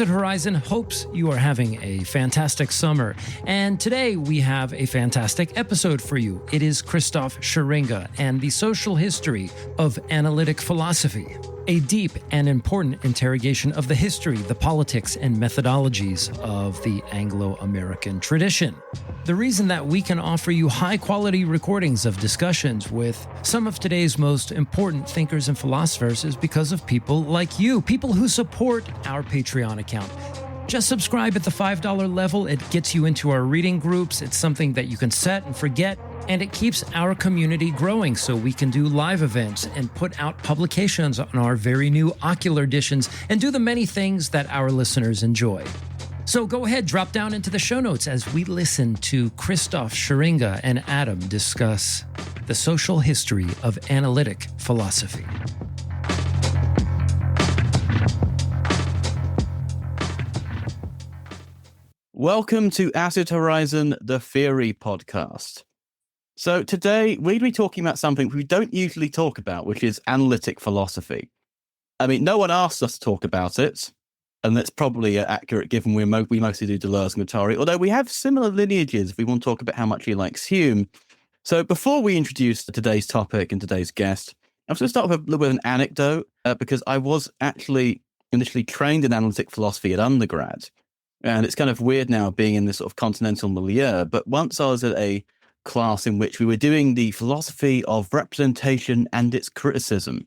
Acid Horizon hopes you are having a fantastic summer. And today we have a fantastic episode for you. It is Christoph Schuringa and the social history of analytic philosophy. A deep and important interrogation of the history, the politics, and methodologies of the Anglo-American tradition. The reason that we can offer you high-quality recordings of discussions with some of today's most important thinkers and philosophers is because of people like you, people who support our Patreon account. Just subscribe at the $5 level. It gets you into our reading groups. It's something that you can set and forget, and it keeps our community growing so we can do live events and put out publications on our very new Ocular editions and do the many things that our listeners enjoy. So go ahead, drop down into the show notes as we listen to Christoph Schuringa and Adam discuss the social history of analytic philosophy. Welcome to Acid Horizon, the Theory podcast. So today we'll be talking about something we don't usually talk about, which is analytic philosophy. I mean, no one asked us to talk about it, and that's probably accurate given we mostly do Deleuze and Guattari, although we have similar lineages if we want to talk about how much he likes Hume. So before we introduce today's topic and today's guest, I'm just going to start with a little bit of an anecdote, because I was actually initially trained in analytic philosophy at undergrad. And it's kind of weird now being in this sort of continental milieu. But once I was at a class in which we were doing the philosophy of representation and its criticism,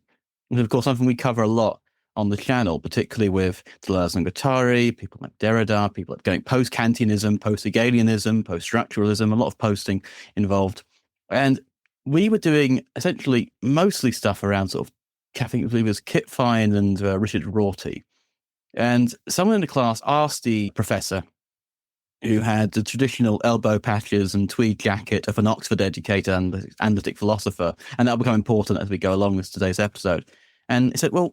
which is, of course, something we cover a lot on the channel, particularly with Deleuze and Guattari, people like Derrida, people like going post-Kantianism, post-Hegelianism, post-structuralism, a lot of posting involved. And we were doing essentially mostly stuff around sort of, I think it was Kit Fine and Richard Rorty. And someone in the class asked the professor, who had the traditional elbow patches and tweed jacket of an Oxford educator and analytic philosopher, and that'll become important as we go along with today's episode. And he said, well,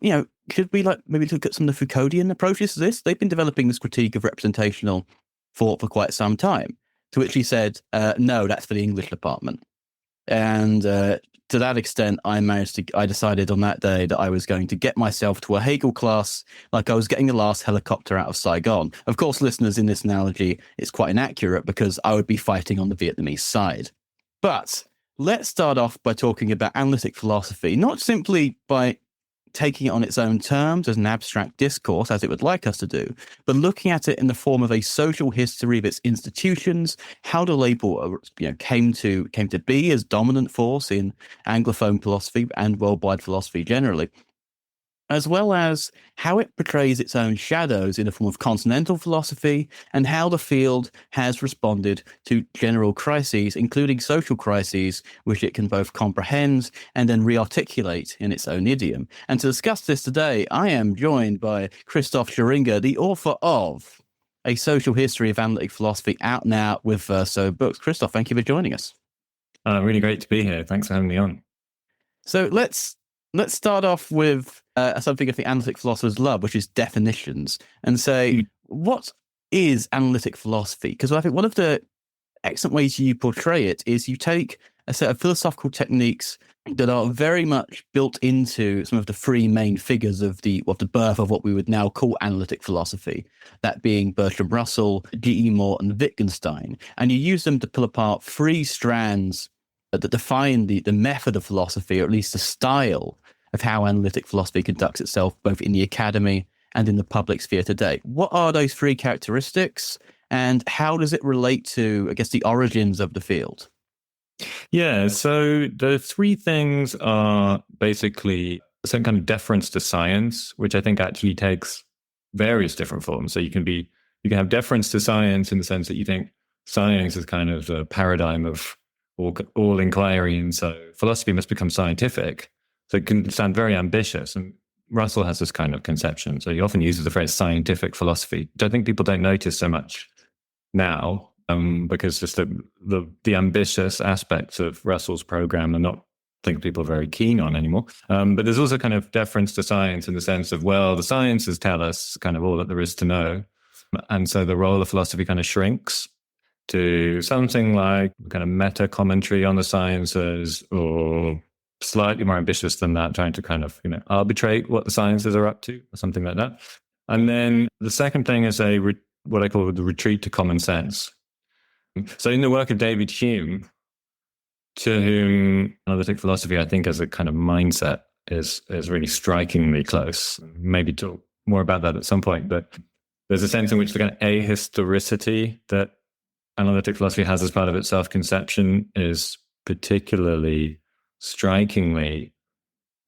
should we maybe look at some of the Foucauldian approaches to this? They've been developing this critique of representational thought for quite some time. To which he said, no, that's for the English department. And to that extent, I decided on that day that I was going to get myself to a Hegel class like I was getting the last helicopter out of Saigon. Of course, listeners, in this analogy, it's quite inaccurate because I would be fighting on the Vietnamese side. But let's start off by talking about analytic philosophy, not simply by taking it on its own terms as an abstract discourse, as it would like us to do, but looking at it in the form of a social history of its institutions, how the label came to be as dominant force in Anglophone philosophy and worldwide philosophy generally, as well as how it portrays its own shadows in the form of continental philosophy and how the field has responded to general crises, including social crises, which it can both comprehend and then rearticulate in its own idiom. And to discuss this today, I am joined by Christoph Schuringa, the author of A Social History of Analytic Philosophy, out now with Verso books. Christoph, thank you for joining us. Really great to be here. Thanks for having me on. So let's start off with something I think analytic philosophers love, which is definitions, and say, what is analytic philosophy? Because I think one of the excellent ways you portray it is you take a set of philosophical techniques that are very much built into some of the three main figures of the birth of what we would now call analytic philosophy, that being Bertrand Russell, G.E. Moore, and Wittgenstein. And you use them to pull apart three strands that define the method of philosophy, or at least the style of how analytic philosophy conducts itself, both in the academy and in the public sphere today. What are those three characteristics, and how does it relate to, I guess, the origins of the field? Yeah, so the three things are basically some kind of deference to science, which I think actually takes various different forms. So you can have deference to science in the sense that you think science is kind of the paradigm of all inquiry, and so philosophy must become scientific. So it can sound very ambitious, and Russell has this kind of conception. So he often uses the phrase scientific philosophy, which I think people don't notice so much now, because just the ambitious aspects of Russell's program are not think people are very keen on anymore. But there's also kind of deference to science in the sense of, well, the sciences tell us kind of all that there is to know. And so the role of philosophy kind of shrinks to something like kind of meta commentary on the sciences, or slightly more ambitious than that, trying to kind of, arbitrate what the sciences are up to, or something like that. And then the second thing is what I call the retreat to common sense. So in the work of David Hume, to whom analytic philosophy, I think, as a kind of mindset is really strikingly close. Maybe talk more about that at some point, but there's a sense in which the kind of ahistoricity that analytic philosophy has as part of its self-conception is particularly strikingly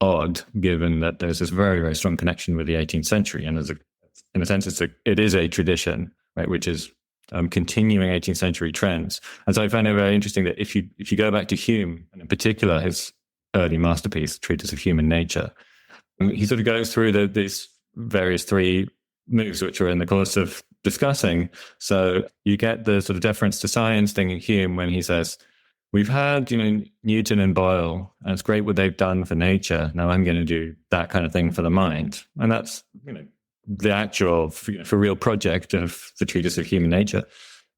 odd, given that there's this very, very strong connection with the 18th century. And in a sense, it is a tradition, right, which is continuing 18th century trends. And so I find it very interesting that if you go back to Hume, and in particular his early masterpiece, Treatise of Human Nature, he sort of goes through these various three moves, which we're in the course of discussing. So you get the sort of deference to science thing in Hume when he says, we've had, Newton and Boyle, and it's great what they've done for nature. Now I'm going to do that kind of thing for the mind. And that's, the actual, for real project of the Treatise of Human Nature.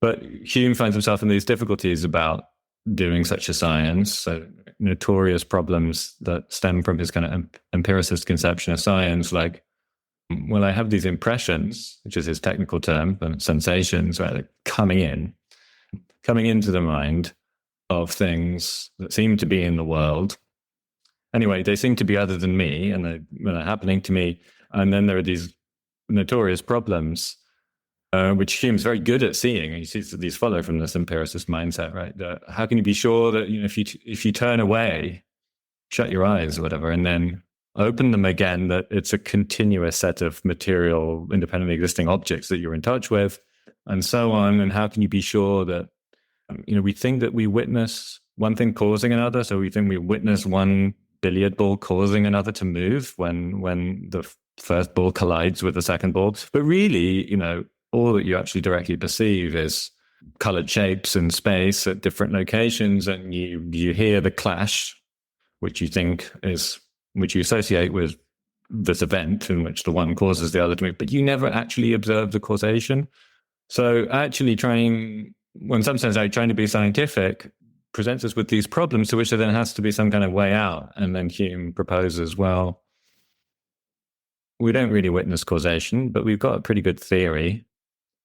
But Hume finds himself in these difficulties about doing such a science, so notorious problems that stem from his kind of empiricist conception of science, like, well, I have these impressions, which is his technical term, sensations, right, like coming into the mind of things that seem to be in the world. Anyway, they seem to be other than me, and they're happening to me. And then there are these notorious problems, which Hume's very good at seeing. And he sees that these follow from this empiricist mindset, right? How can you be sure that if you turn away, shut your eyes or whatever, and then open them again, that it's a continuous set of material, independently existing objects that you're in touch with, and so on? And how can you be sure that, we think that we witness one thing causing another, so we think we witness one billiard ball causing another to move when the first ball collides with the second ball. But really, all that you actually directly perceive is colored shapes in space at different locations, and you hear the clash, which you associate with this event in which the one causes the other to move, but you never actually observe the causation. So actually trying to be scientific presents us with these problems to which there then has to be some kind of way out. And then Hume proposes, well, we don't really witness causation, but we've got a pretty good theory,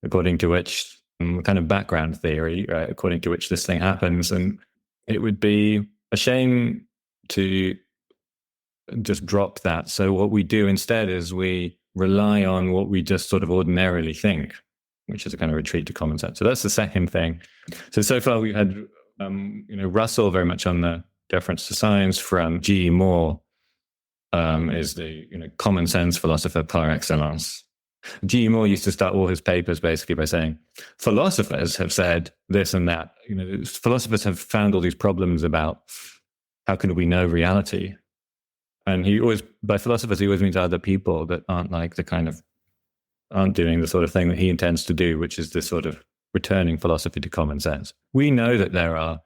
according to which, kind of background theory, right, according to which this thing happens. And it would be a shame to just drop that. So what we do instead is we rely on what we just sort of ordinarily think, which is a kind of retreat to common sense. So that's the second thing. So far we've had, Russell very much on the deference to science from G. Moore, is the common sense philosopher par excellence. G. Moore used to start all his papers basically by saying, philosophers have said this and that. Philosophers have found all these problems about how can we know reality. And by philosophers, he always means other people that aren't doing the sort of thing that he intends to do, which is this sort of returning philosophy to common sense. We know that there are,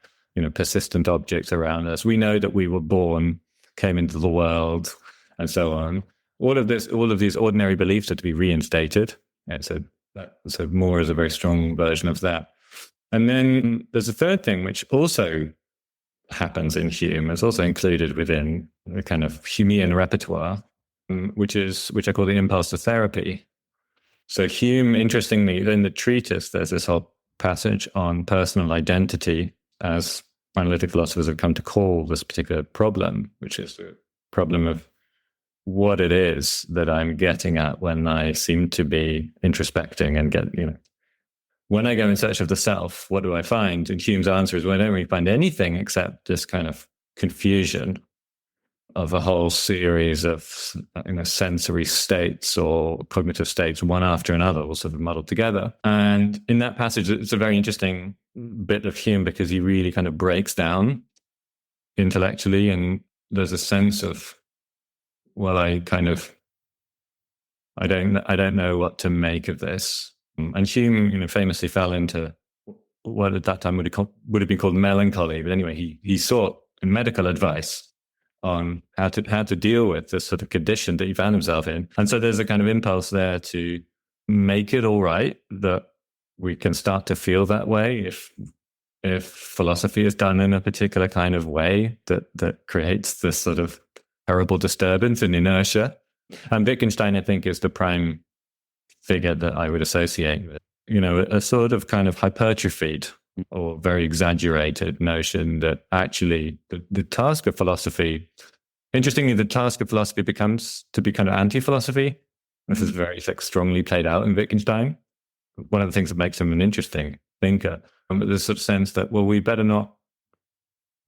persistent objects around us. We know that we were born, came into the world, and so on. All of these ordinary beliefs are to be reinstated. And so Moore is a very strong version of that. And then there's a third thing, which also happens in Hume. It's also included within the kind of Humean repertoire, which I call the impulse to therapy. So Hume, interestingly, in the treatise, there's this whole passage on personal identity, as analytic philosophers have come to call this particular problem, which is the problem of what it is that I'm getting at when I seem to be introspecting and when I go in search of the self, what do I find? And Hume's answer is, well, I don't really find anything except this kind of confusion of a whole series of sensory states or cognitive states, one after another, all sort of muddled together. And in that passage, it's a very interesting bit of Hume because he really kind of breaks down intellectually, and there's a sense of, well, I don't know what to make of this. And Hume, famously fell into what at that time would have been called melancholy. But anyway, he sought medical advice on how to deal with this sort of condition that he found himself in. And so there's a kind of impulse there to make it all right, that we can start to feel that way if philosophy is done in a particular kind of way that creates this sort of terrible disturbance and inertia. And Wittgenstein, I think, is the prime figure that I would associate with, a sort of kind of hypertrophied or very exaggerated notion that actually the task of philosophy, interestingly, the task of philosophy becomes to be kind of anti-philosophy. This is very strongly played out in Wittgenstein. One of the things that makes him an interesting thinker, but there's sort of sense that, well, we better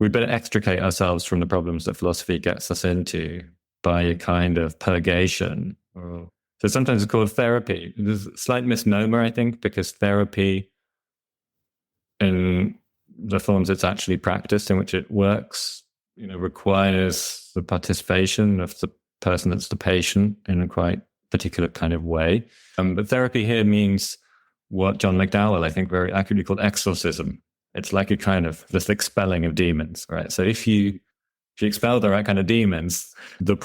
extricate ourselves from the problems that philosophy gets us into by a kind of purgation. So sometimes it's called therapy. There's a slight misnomer, I think, because therapy, in the forms it's actually practiced, in which it works, requires the participation of the person that's the patient in a quite particular kind of way. But therapy here means what John McDowell, I think, very accurately called exorcism. It's like a kind of this expelling of demons, right? So if you expel the right kind of demons, the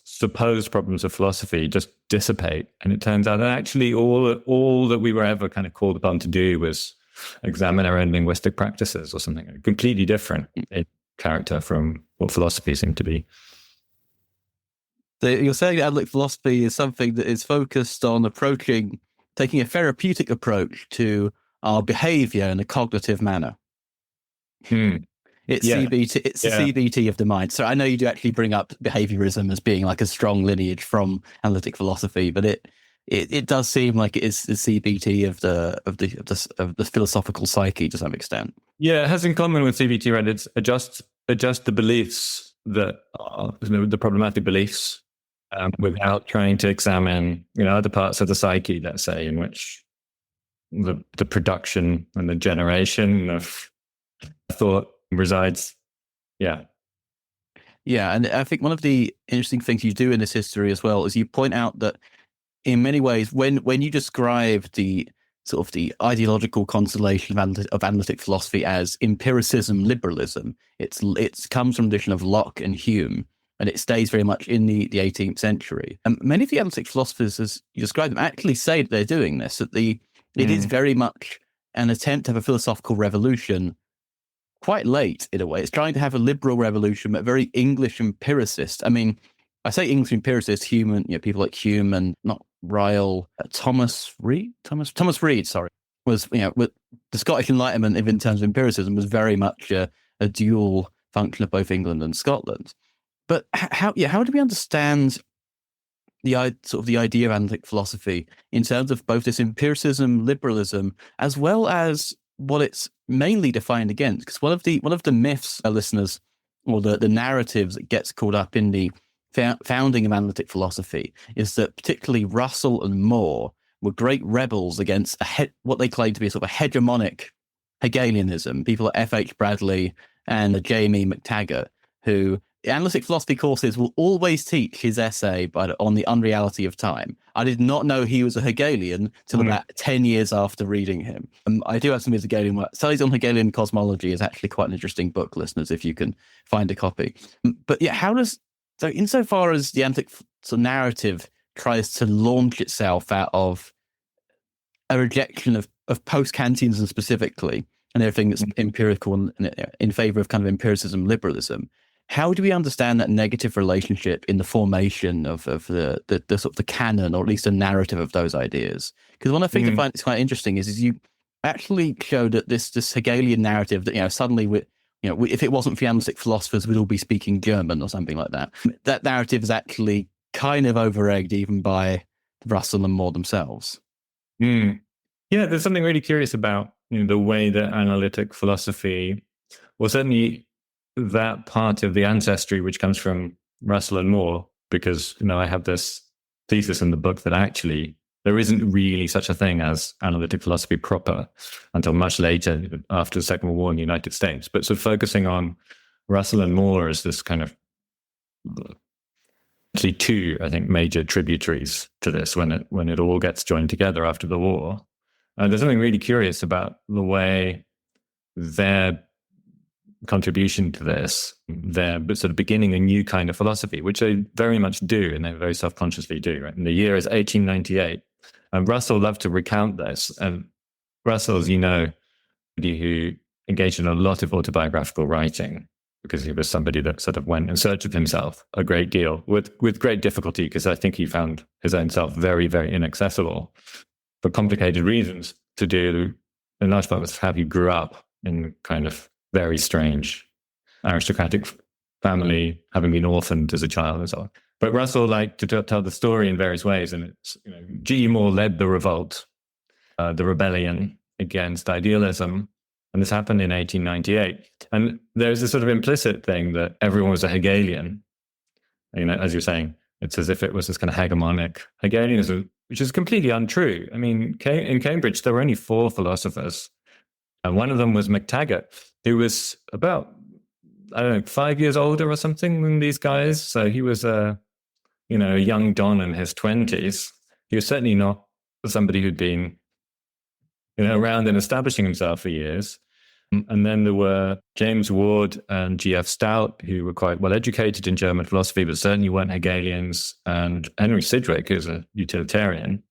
supposed problems of philosophy just dissipate. And it turns out that actually all that we were ever kind of called upon to do was examine our own linguistic practices or something completely different in character from what philosophy seemed to be. So you're saying that analytic philosophy is something that is focused on taking a therapeutic approach to our behavior in a cognitive manner. It's CBT. It's the CBT of the mind. So I know you do actually bring up behaviorism as being like a strong lineage from analytic philosophy, but it does seem like it is the CBT of the philosophical psyche to some extent. Yeah, it has in common with CBT, right? It's adjust the beliefs that are the problematic beliefs without trying to examine other parts of the psyche, let's say, in which the production and the generation of thought resides. Yeah, and I think one of the interesting things you do in this history as well is you point out that in many ways, when you describe the sort of the ideological constellation of analytic philosophy as empiricism, liberalism, it comes from the tradition of Locke and Hume, and it stays very much in the 18th century. And many of the analytic philosophers, as you describe them, actually say that they're doing this, that it is very much an attempt to have a philosophical revolution quite late in a way. It's trying to have a liberal revolution, but very English empiricist. I mean, I say English empiricist, Hume, people like Hume and not Ryle, Thomas Reid, sorry, was, with the Scottish Enlightenment in terms of empiricism was very much a dual function of both England and Scotland. But how do we understand the sort of the idea of analytic philosophy in terms of both this empiricism, liberalism, as well as what it's mainly defined against? Because one of the myths, listeners, or the narratives that gets caught up in the founding of analytic philosophy is that particularly Russell and Moore were great rebels against what they claim to be a sort of a hegemonic Hegelianism. People like F.H. Bradley and Jamie McTaggart, who analytic philosophy courses will always teach his essay on the unreality of time. I did not know he was a Hegelian till about 10 years after reading him. I do have some of his Hegelian work. Studies on Hegelian Cosmology is actually quite an interesting book, listeners, if you can find a copy. But yeah, so insofar as the analytic narrative tries to launch itself out of a rejection of post-Kantianism specifically, and everything that's empirical and in favor of kind of empiricism, liberalism, how do we understand that negative relationship in the formation of the sort of the canon, or at least a narrative of those ideas? Because one of the things I find it's quite interesting is you actually show that this Hegelian narrative that suddenly if it wasn't for analytic philosophers, we'd all be speaking German or something like that. That narrative is actually kind of over-egged even by Russell and Moore themselves. Yeah, there's something really curious about the way that analytic philosophy, well, certainly that part of the ancestry which comes from Russell and Moore, because I have this thesis in the book that actually there isn't really such a thing as analytic philosophy proper until much later, after the Second World War in the United States. But sort of focusing on Russell and Moore as this kind of actually two, I think, major tributaries to this when it all gets joined together after the war. There's something really curious about the way their contribution to this, they're sort of beginning a new kind of philosophy, which they very much do, and they very self-consciously do. Right? And the year is 1898. And Russell loved to recount this. And Russell, as you know, who engaged in a lot of autobiographical writing, because he was somebody that sort of went in search of himself a great deal with great difficulty, because I think he found his own self very, very inaccessible for complicated reasons to do in large part with how he grew up in kind of very strange aristocratic family, having been orphaned as a child and so on. But Russell liked to tell the story in various ways, and it's, G. Moore led the revolt, the rebellion against idealism, and this happened in 1898. And there's this sort of implicit thing that everyone was a Hegelian. As you're saying, it's as if it was this kind of hegemonic Hegelianism, which is completely untrue. I mean, in Cambridge, there were only 4 philosophers, and one of them was McTaggart, who was about, 5 years older or something than these guys. So he was a young Don in his 20s. He was certainly not somebody who'd been, around and establishing himself for years. And then there were James Ward and G.F. Stout, who were quite well educated in German philosophy, but certainly weren't Hegelians, and Henry Sidgwick, who's a utilitarian.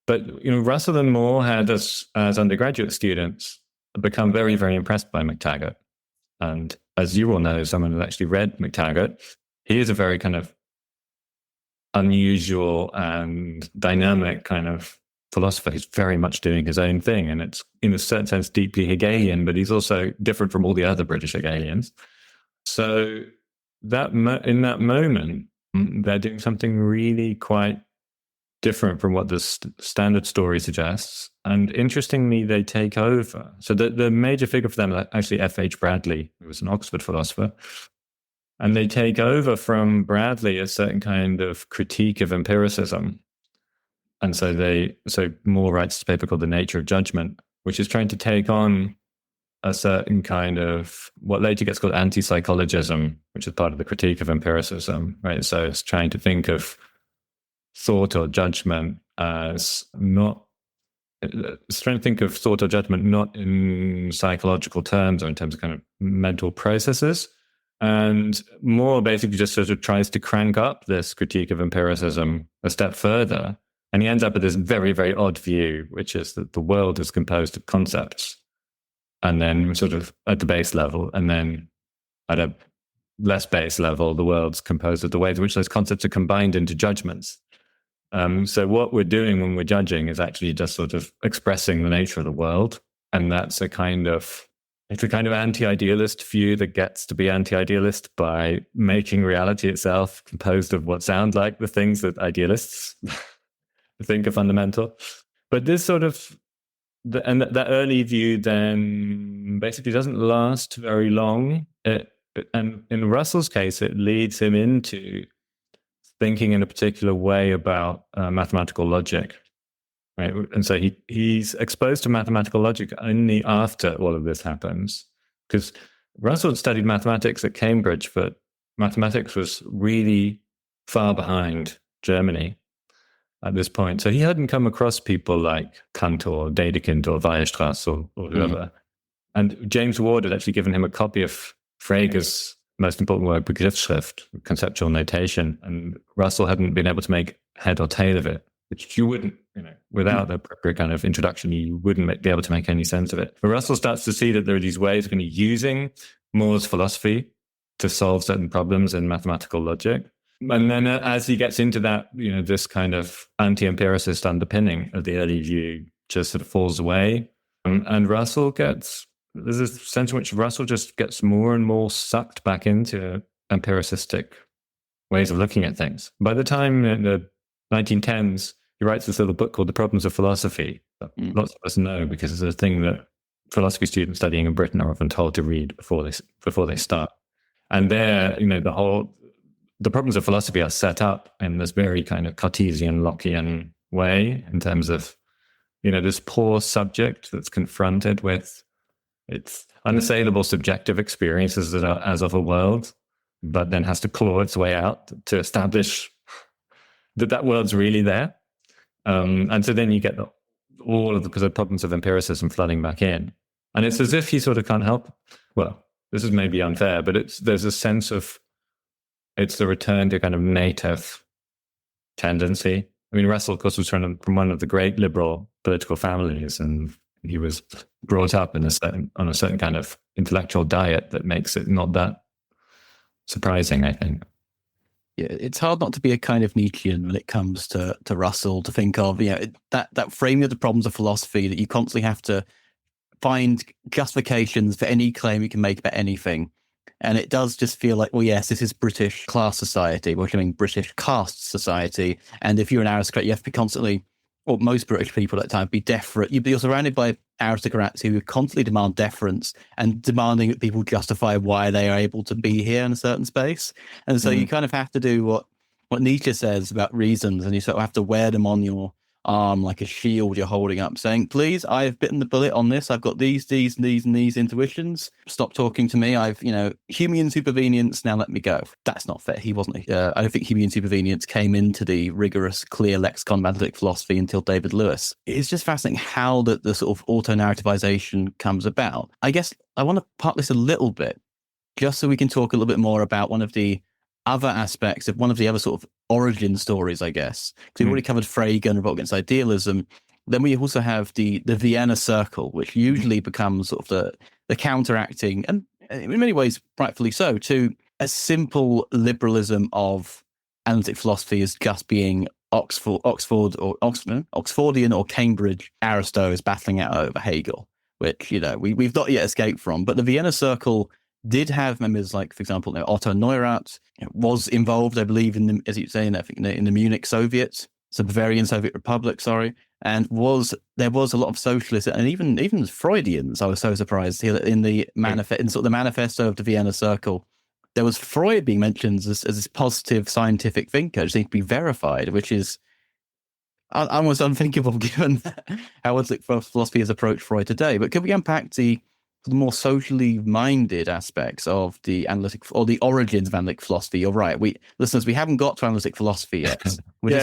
But Russell and Moore had, as undergraduate students, become very, very impressed by McTaggart. And as you all know, someone who actually read McTaggart, he is a very kind of unusual and dynamic kind of philosopher. He's very much doing his own thing, and it's in a certain sense deeply Hegelian, but he's also different from all the other British Hegelians. So that in that moment, they're doing something really quite different from what the standard story suggests. And interestingly, they take over. So the major figure for them is actually F.H. Bradley, who was an Oxford philosopher. And they take over from Bradley a certain kind of critique of empiricism. And so Moore writes a paper called The Nature of Judgment, which is trying to take on a certain kind of what later gets called anti-psychologism, which is part of the critique of empiricism, right? So it's trying to think of thought or judgment as not, it's trying to think of thought or judgment not in psychological terms or in terms of kind of mental processes. And Moore basically just sort of tries to crank up this critique of empiricism a step further. And he ends up with this very, very odd view, which is that the world is composed of concepts, and then sort of at the base level, and then at a less base level, the world's composed of the ways in which those concepts are combined into judgments. So what we're doing when we're judging is actually just sort of expressing the nature of the world. And that's it's a kind of anti-idealist view that gets to be anti-idealist by making reality itself composed of what sound like the things that idealists think are fundamental. But this sort of, that early view then basically doesn't last very long. And in Russell's case, it leads him into thinking in a particular way about mathematical logic, right? And so he's exposed to mathematical logic only after all of this happens, because Russell had studied mathematics at Cambridge, but mathematics was really far behind Germany at this point. So he hadn't come across people like Kant or Dedekind or Weierstrass or whoever. Mm. And James Ward had actually given him a copy of Frege's most important work, Begriffsschrift, conceptual notation, and Russell hadn't been able to make head or tail of it, which you wouldn't, without the appropriate kind of introduction, you wouldn't be able to make any sense of it. But Russell starts to see that there are these ways of kind of using Moore's philosophy to solve certain problems in mathematical logic. And then as he gets into that, this kind of anti-empiricist underpinning of the early view just sort of falls away. And there's a sense in which Russell just gets more and more sucked back into empiricistic ways of looking at things. By the time in the 1910s, he writes this little book called The Problems of Philosophy that lots of us know, because it's a thing that philosophy students studying in Britain are often told to read before they start. And there, the problems of philosophy are set up in this very kind of Cartesian, Lockean way, in terms of, this poor subject that's confronted with its unassailable subjective experiences as of a world, but then has to claw its way out to establish that world's really there. And so then you get all of the problems of empiricism flooding back in. And it's as if he sort of can't help. Well, this is maybe unfair, but there's a sense of, it's the return to kind of native tendency. I mean, Russell, of course, was from one of the great liberal political families, and he was brought up on a certain kind of intellectual diet that makes it not that surprising, I think. Yeah, it's hard not to be a kind of Nietzschean when it comes to Russell, to think of, that framing of the problems of philosophy, that you constantly have to find justifications for any claim you can make about anything. And it does just feel like, well, yes, this is British class society, which I mean British caste society. And if you're an aristocrat, you have to be constantly, or most British people at that time, be deferent. You're surrounded by aristocrats who constantly demand deference and demanding that people justify why they are able to be here in a certain space. And so you kind of have to do what Nietzsche says about reasons, and you sort of have to wear them on your arm like a shield you're holding up, saying, please, I have bitten the bullet on this. I've got these and these intuitions. Stop talking to me. I've, Humean supervenience, now let me go. That's not fair. He wasn't, I don't think Humean supervenience came into the rigorous, clear lexicon of analytic philosophy until David Lewis. It's just fascinating how the sort of auto-narrativization comes about. I guess I want to part this a little bit, just so we can talk a little bit more about one of the other aspects of one of the other sort of origin stories, I guess. Because we've already covered Frege and revolt against idealism. Then we also have the Vienna Circle, which usually becomes sort of the counteracting, and in many ways, rightfully so, to a simple liberalism of analytic philosophy as just being Oxfordian or Cambridge aristos battling out over Hegel, which, we've not yet escaped from. But the Vienna Circle did have members like, for example, Otto Neurath was involved, I believe, in the, as you say, in the Munich Soviet, so Bavarian Soviet Republic, sorry, and there was a lot of socialists and even Freudians. I was so surprised here that in the the manifesto of the Vienna Circle, there was Freud being mentioned as this positive scientific thinker, which needs to be verified, which is almost unthinkable given how analytic philosophy has approached Freud today. But could we unpack the more socially minded aspects of the analytic, or the origins of analytic philosophy? You're right. We haven't got to analytic philosophy yet. We're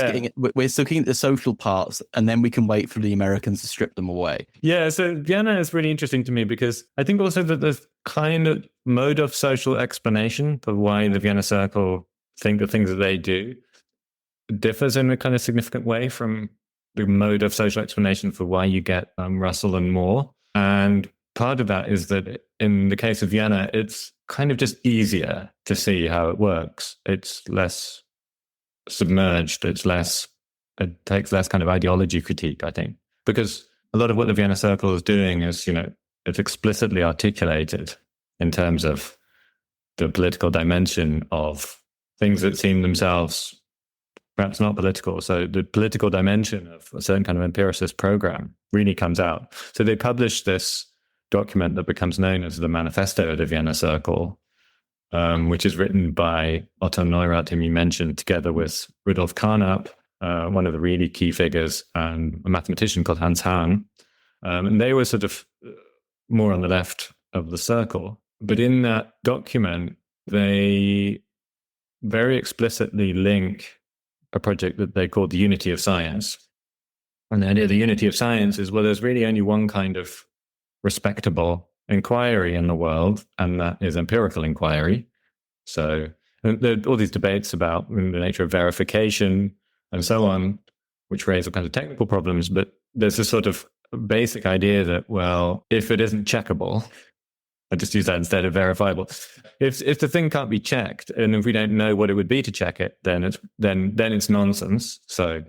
still getting at the social parts, and then we can wait for the Americans to strip them away. Yeah, so Vienna is really interesting to me because I think also that the kind of mode of social explanation for why the Vienna Circle think the things that they do differs in a kind of significant way from the mode of social explanation for why you get Russell and Moore. And part of that is that in the case of Vienna, it's kind of just easier to see how it works. It's less submerged. It takes less kind of ideology critique, I think, because a lot of what the Vienna Circle is doing is, it's explicitly articulated in terms of the political dimension of things that seem themselves perhaps not political. So the political dimension of a certain kind of empiricist program really comes out. So they published this document that becomes known as the Manifesto of the Vienna Circle, which is written by Otto Neurath, whom you mentioned, together with Rudolf Carnap, one of the really key figures, and a mathematician called Hans Hahn. And they were sort of more on the left of the circle. But in that document, they very explicitly link a project that they called the Unity of Science. And the idea of the Unity of Science is, well, there's really only one kind of respectable inquiry in the world, and that is empirical inquiry. So there are all these debates about the nature of verification and so on, which raise all kinds of technical problems, but there's this sort of basic idea that, well, if it isn't checkable, I just use that instead of verifiable. If the thing can't be checked, and if we don't know what it would be to check it, then it's nonsense. So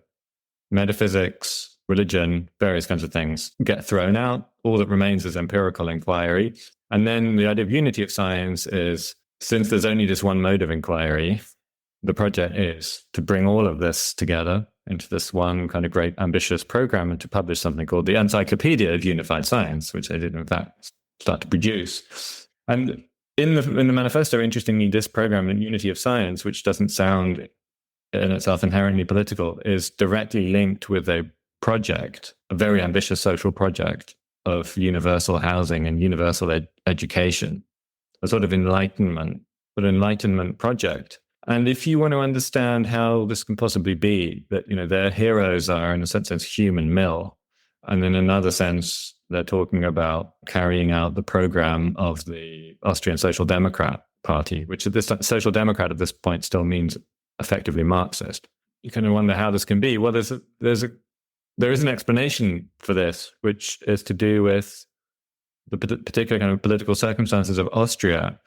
metaphysics, religion, various kinds of things get thrown out. All that remains is empirical inquiry. And then the idea of unity of science is, since there's only this one mode of inquiry, the project is to bring all of this together into this one kind of great ambitious program and to publish something called the Encyclopedia of Unified Science, which they did in fact start to produce. And in the manifesto, interestingly, this program, the Unity of Science, which doesn't sound in itself inherently political, is directly linked with a project, a very ambitious social project of universal housing and universal education, a sort of enlightenment project. And if you want to understand how this can possibly be, that, their heroes are, in a sense, human mill, and in another sense, they're talking about carrying out the program of the Austrian Social Democrat Party, which this Social Democrat at this point still means effectively Marxist. You kind of wonder how this can be. Well, there is an explanation for this, which is to do with the particular kind of political circumstances of Austria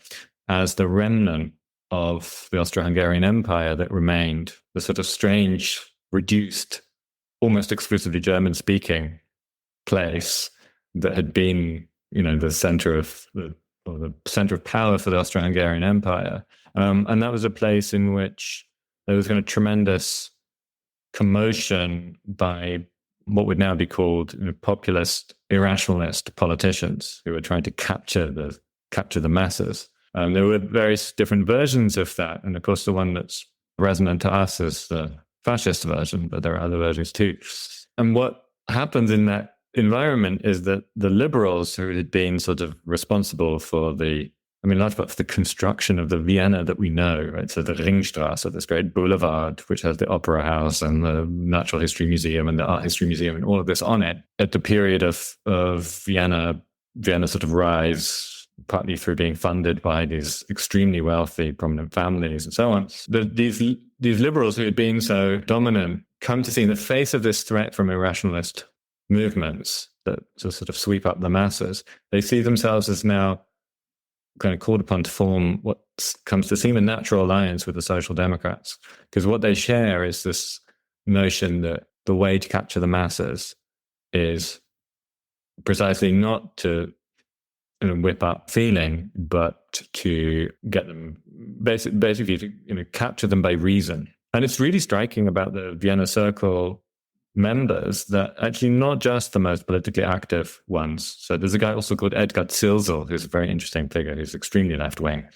as the remnant of the Austro-Hungarian Empire that remained, the sort of strange, reduced, almost exclusively German-speaking place that had been, the center of the center of power for the Austro-Hungarian Empire. And that was a place in which there was kind of tremendous commotion by what would now be called populist, irrationalist politicians who were trying to capture the masses. There were various different versions of that, and of course, the one that's resonant to us is the fascist version, but there are other versions too. And what happens in that environment is that the liberals who had been sort of responsible for large part of the construction of the Vienna that we know, right? So the Ringstrasse, this great boulevard, which has the Opera House and the Natural History Museum and the Art History Museum and all of this on it, at the period of Vienna sort of rise, partly through being funded by these extremely wealthy, prominent families and so on. These liberals who had been so dominant come to see in the face of this threat from irrationalist movements that sort of sweep up the masses, they see themselves as now kind of called upon to form what comes to seem a natural alliance with the Social Democrats, because what they share is this notion that the way to capture the masses is precisely not to whip up feeling, but to get them basically to capture them by reason. And it's really striking about the Vienna Circle members that actually not just the most politically active ones. So there's a guy also called Edgar Zilsel, who's a very interesting figure, who's extremely left-wing.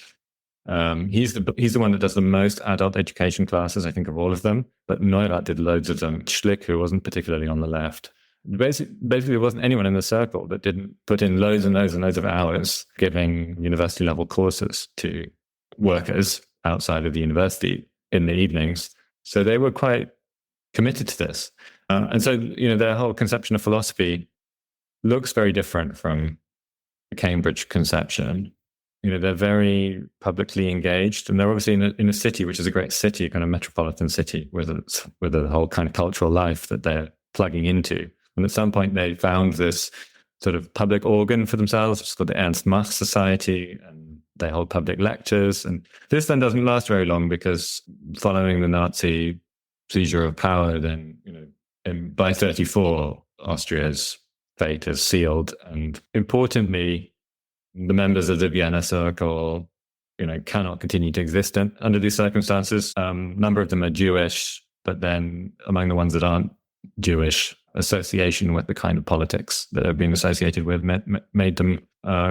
He's the one that does the most adult education classes, I think, of all of them. But Neurath did loads of them. Schlick, who wasn't particularly on the left. Basically, there wasn't anyone in the circle that didn't put in loads and loads and loads of hours giving university-level courses to workers outside of the university in the evenings. So they were quite committed to this. And so, their whole conception of philosophy looks very different from the Cambridge conception. They're very publicly engaged, and they're obviously in a city, which is a great city, a kind of metropolitan city, with a whole kind of cultural life that they're plugging into. And at some point, they found this sort of public organ for themselves, which is called the Ernst Mach Society, and they hold public lectures. And this then doesn't last very long, because following the Nazi seizure of power, then, by 1934, Austria's fate is sealed. And importantly, the members of the Vienna Circle, cannot continue to exist under these circumstances. A number of them are Jewish, but then among the ones that aren't Jewish, association with the kind of politics that have been associated with made them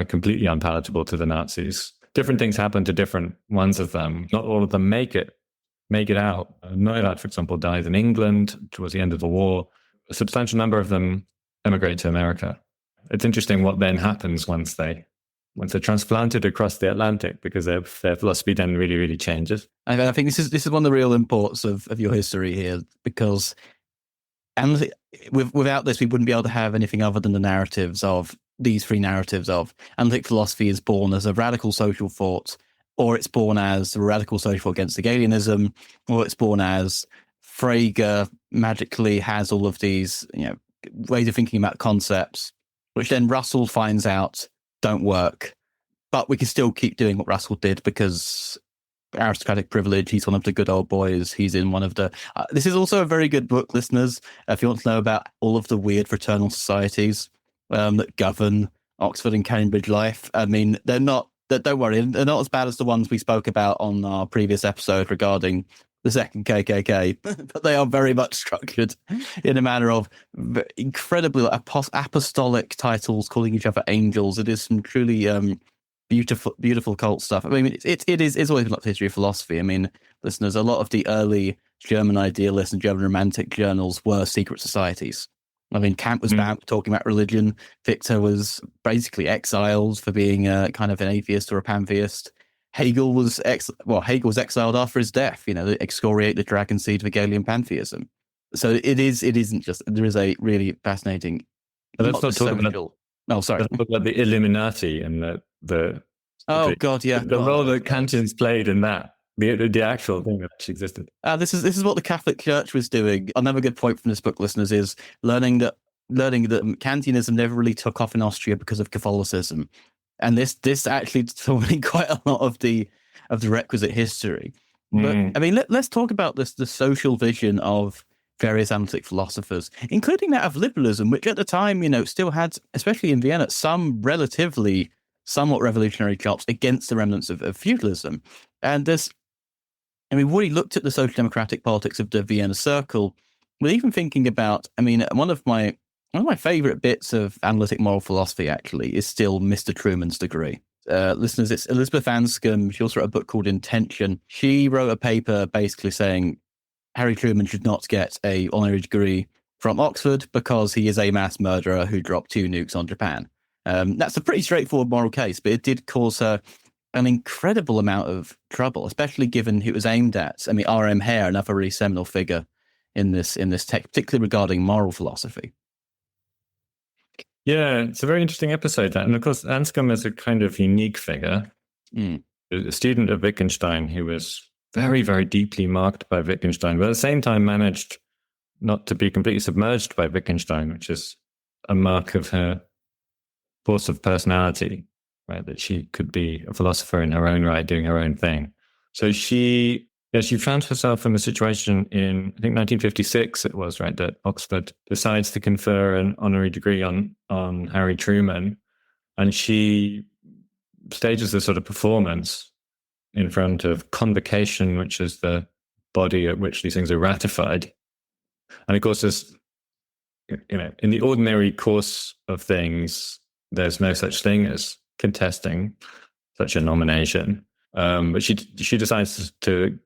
completely unpalatable to the Nazis. Different things happen to different ones of them. Not all of them make it out. Neurath, for example, dies in England towards the end of the war. A substantial number of them emigrate to America. It's interesting what then happens once they're transplanted across the Atlantic, because their philosophy then really, really changes. I think this is one of the real imports of your history here, because without this, we wouldn't be able to have anything other than the narratives of these three narratives of analytic philosophy is born as a radical social thought, or it's born as a radical social thought against Hegelianism, or it's born as Frege magically has all of these ways of thinking about concepts, which then Russell finds out don't work, but we can still keep doing what Russell did because aristocratic privilege. He's one of the good old boys. He's in one of the this is also a very good book, listeners, if you want to know about all of the weird fraternal societies that govern Oxford and Cambridge life. I mean, don't worry, they're not as bad as the ones we spoke about on our previous episode regarding the second KKK, but they are very much structured in a manner of incredibly apostolic titles, calling each other angels. It is some truly beautiful cult stuff. I mean, it's always been like the history of philosophy. I mean, listeners, a lot of the early German idealists and German romantic journals were secret societies. I mean, Kant was banned talking about religion. Victor was basically exiled for being kind of an atheist or a pantheist. Hegel was exiled after his death. They excoriate the dragon seed of Hegelian pantheism. So isn't just, there is a really fascinating. Let's not talk about. Oh, sorry. Let's talk about the Illuminati and the role that Kantians played in that. The actual thing that actually existed. This is what the Catholic Church was doing. Another good point from this book, listeners, is learning that learning that Kantianism never really took off in Austria because of Catholicism. And this actually told me quite a lot of the requisite history. But I mean, let's talk about the social vision of various analytic philosophers, including that of liberalism, which at the time, still had, especially in Vienna, some relatively somewhat revolutionary chops against the remnants of feudalism. And we've already looked at the social democratic politics of the Vienna Circle. We're even thinking about, one of my favorite bits of analytic moral philosophy actually is still Mr. Truman's degree. Listeners, it's Elizabeth Anscombe. She also wrote a book called Intention. She wrote a paper basically saying Harry Truman should not get an honorary degree from Oxford because he is a mass murderer who dropped 2 nukes on Japan. That's a pretty straightforward moral case, but it did cause her an incredible amount of trouble, especially given who it was aimed at. R.M. Hare, another really seminal figure in this text, particularly regarding moral philosophy. Yeah, it's a very interesting episode, that. And of course, Anscombe is a kind of unique figure. A student of Wittgenstein who was very, very deeply marked by Wittgenstein, but at the same time managed not to be completely submerged by Wittgenstein, which is a mark of her force of personality, right? That she could be a philosopher in her own right, doing her own thing. So she found herself in a situation in, I think, 1956 it was, right, that Oxford decides to confer an honorary degree on Harry Truman, and she stages a sort of performance in front of convocation, which is the body at which these things are ratified. And of course, there's, in the ordinary course of things, there's no such thing as contesting such a nomination. But she decides to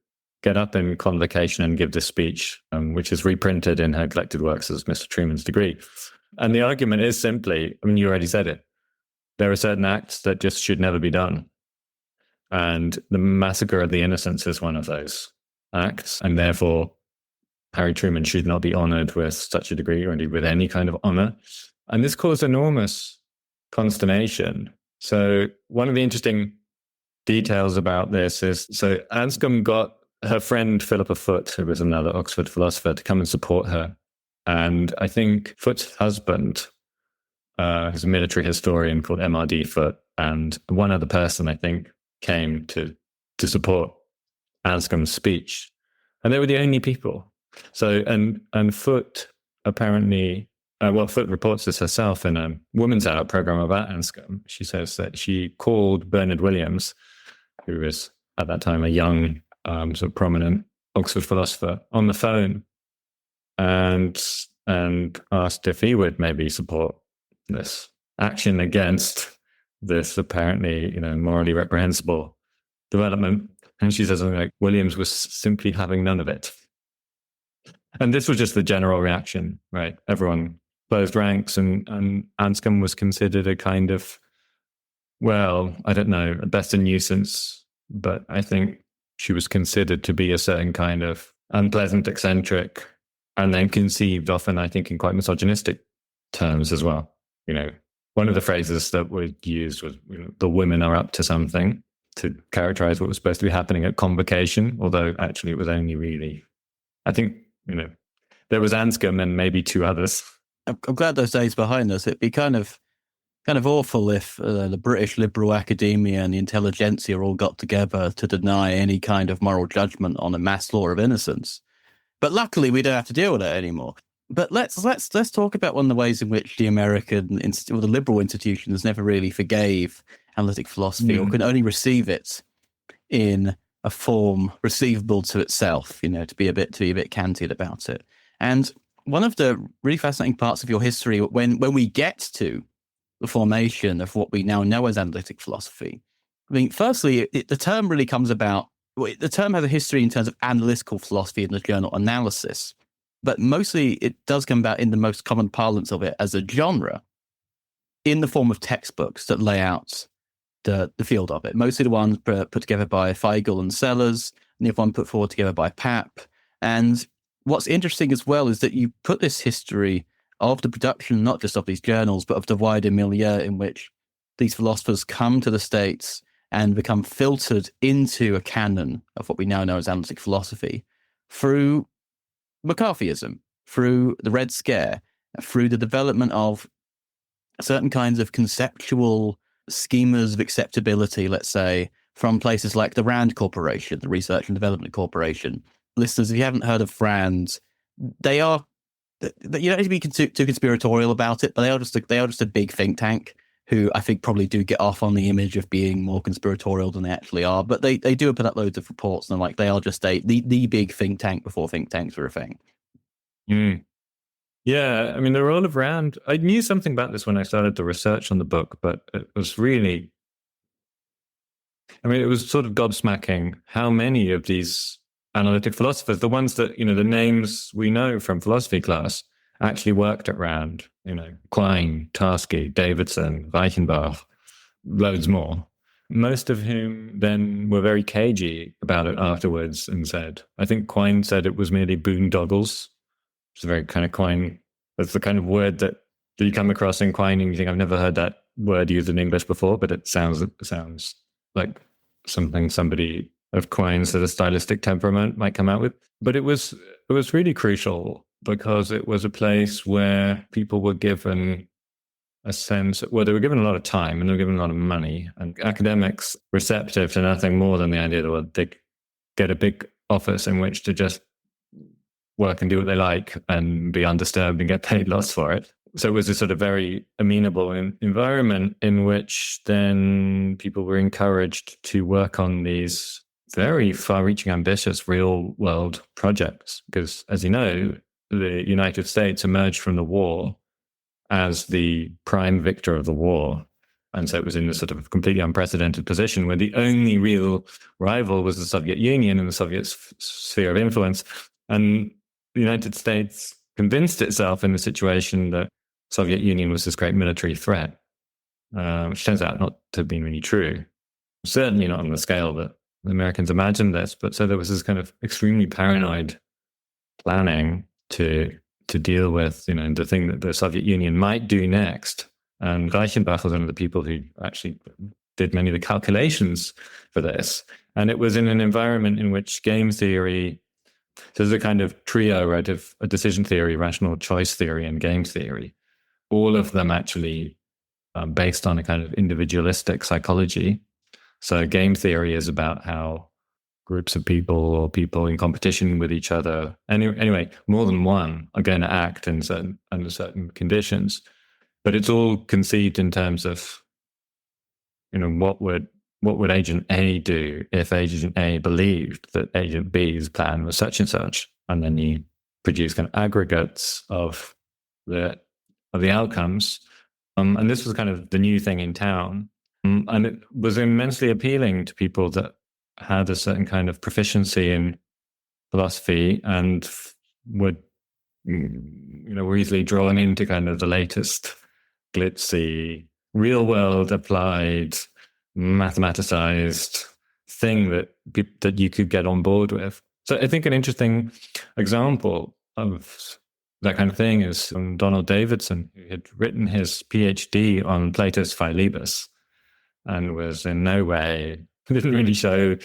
get up in convocation and give this speech, which is reprinted in her collected works as Mr. Truman's degree. And the argument is simply, you already said it, there are certain acts that just should never be done. And the massacre of the innocents is one of those acts. And therefore, Harry Truman should not be honored with such a degree, or indeed with any kind of honor. And this caused enormous consternation. So one of the interesting details about this is, so Anscombe got her friend Philippa Foote, who was another Oxford philosopher, to come and support her. And I think Foote's husband, who's a military historian called M.R.D. Foote, and one other person, I think, came to support Anscombe's speech. And they were the only people. So, and Foote apparently, Foote reports this herself in a Women's Hour program about Anscombe. She says that she called Bernard Williams, who was at that time a young, sort of prominent Oxford philosopher, on the phone, and asked if he would maybe support this action against this apparently, morally reprehensible development. And she says something like, Williams was simply having none of it. And this was just the general reaction, right? Everyone closed ranks, and Anscombe was considered a kind of, well, I don't know, at best a nuisance, but I think she was considered to be a certain kind of unpleasant eccentric, and then conceived often, I think, in quite misogynistic terms as well. One of the phrases that were used was, the women are up to something, to characterize what was supposed to be happening at convocation, although actually it was only really, I think, there was Anscombe and maybe 2 others. I'm glad those days behind us. It'd be kind of awful if the British liberal academia and the intelligentsia all got together to deny any kind of moral judgment on a mass law of innocence. But luckily, we don't have to deal with it anymore. But let's talk about one of the ways in which the the liberal institutions never really forgave analytic philosophy, or could only receive it in a form receivable to itself. To be a bit Kantian about it. And one of the really fascinating parts of your history, when we get to the formation of what we now know as analytic philosophy, firstly, the term really comes about. The term has a history in terms of analytical philosophy in the journal Analysis. But mostly it does come about in the most common parlance of it as a genre, in the form of textbooks that lay out the field of it. Mostly the ones put together by Feigl and Sellers, and the other one put forward together by Papp. And what's interesting as well is that you put this history of the production, not just of these journals, but of the wider milieu in which these philosophers come to the States and become filtered into a canon of what we now know as analytic philosophy through McCarthyism, through the Red Scare, through the development of certain kinds of conceptual schemas of acceptability, let's say, from places like the RAND Corporation, the Research and Development Corporation. Listeners, if you haven't heard of RAND, they are, you don't need to be too conspiratorial about it, but they are just a big think tank who I think probably do get off on the image of being more conspiratorial than they actually are. But they do put up loads of reports, and like they are just the big think tank before think tanks were a thing. Mm. Yeah, I mean, the role of RAND, I knew something about this when I started the research on the book, but it was really, I mean, it was sort of gobsmacking how many of these analytic philosophers, the ones that, the names we know from philosophy class, actually worked at RAND. Quine, Tarski, Davidson, Reichenbach, loads more. Most of whom then were very cagey about it afterwards and said, I think Quine said it was merely boondoggles. It's a very kind of Quine, that's the kind of word that you come across in Quine and you think, I've never heard that word used in English before, but it sounds like something somebody of Quine's sort of stylistic temperament might come out with. But it was really crucial because it was a place where people were given a sense, well, they were given a lot of time and they were given a lot of money, and academics receptive to nothing more than the idea that they get a big office in which to just work and do what they like and be undisturbed and get paid lots for it. So it was a sort of very amenable environment in which then people were encouraged to work on these very far-reaching, ambitious real-world projects. Because, as you know, the United States emerged from the war as the prime victor of the war. And so it was in this sort of completely unprecedented position where the only real rival was the Soviet Union and the Soviet sphere of influence. And the United States convinced itself in the situation that the Soviet Union was this great military threat, which turns out not to have been really true. Certainly not on the scale that the Americans imagined this. But so there was this kind of extremely paranoid planning to deal with, the thing that the Soviet Union might do next. And Reichenbach was one of the people who actually did many of the calculations for this. And it was in an environment in which game theory, so there's a kind of trio, right, of a decision theory, rational choice theory, and game theory. All of them actually based on a kind of individualistic psychology. So game theory is about how groups of people or people in competition with each other, anyway, more than one, are going to act under certain conditions. But it's all conceived in terms of, what would Agent A do if Agent A believed that Agent B's plan was such and such? And then you produce kind of aggregates of the outcomes. And this was kind of the new thing in town. And it was immensely appealing to people that had a certain kind of proficiency in philosophy and were easily drawn into kind of the latest glitzy, real-world applied, mathematicized thing that you could get on board with. So I think an interesting example of that kind of thing is Donald Davidson, who had written his PhD on Plato's Philebus and was in no way, didn't really show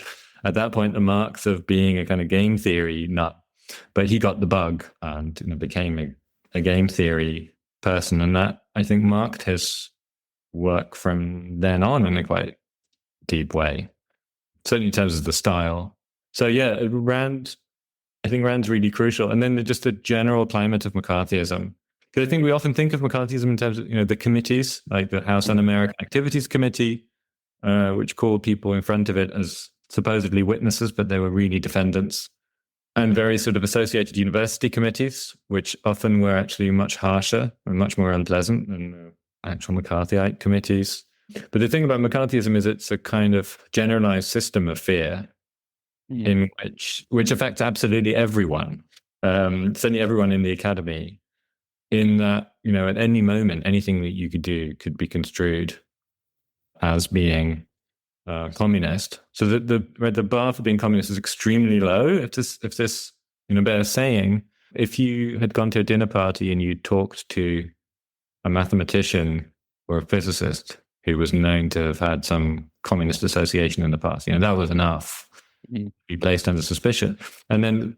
at that point the marks of being a kind of game theory nut. But he got the bug and became a game theory person. And that, I think, marked his work from then on in a quite deep way, certainly in terms of the style. So yeah, I think Rand's really crucial. And then just the general climate of McCarthyism. Because I think we often think of McCarthyism in terms of, the committees, like the House Un-American Activities Committee, which called people in front of it as supposedly witnesses, but they were really defendants. And very sort of associated university committees, which often were actually much harsher and much more unpleasant than actual McCarthyite committees. But the thing about McCarthyism is it's a kind of generalized system of fear in which affects absolutely everyone, certainly everyone in the academy, in that, at any moment, anything that you could do could be construed as being communist. So the bar for being communist is extremely low. If this bears saying, if you had gone to a dinner party and you talked to a mathematician or a physicist who was known to have had some communist association in the past, that was enough to be placed under suspicion. And then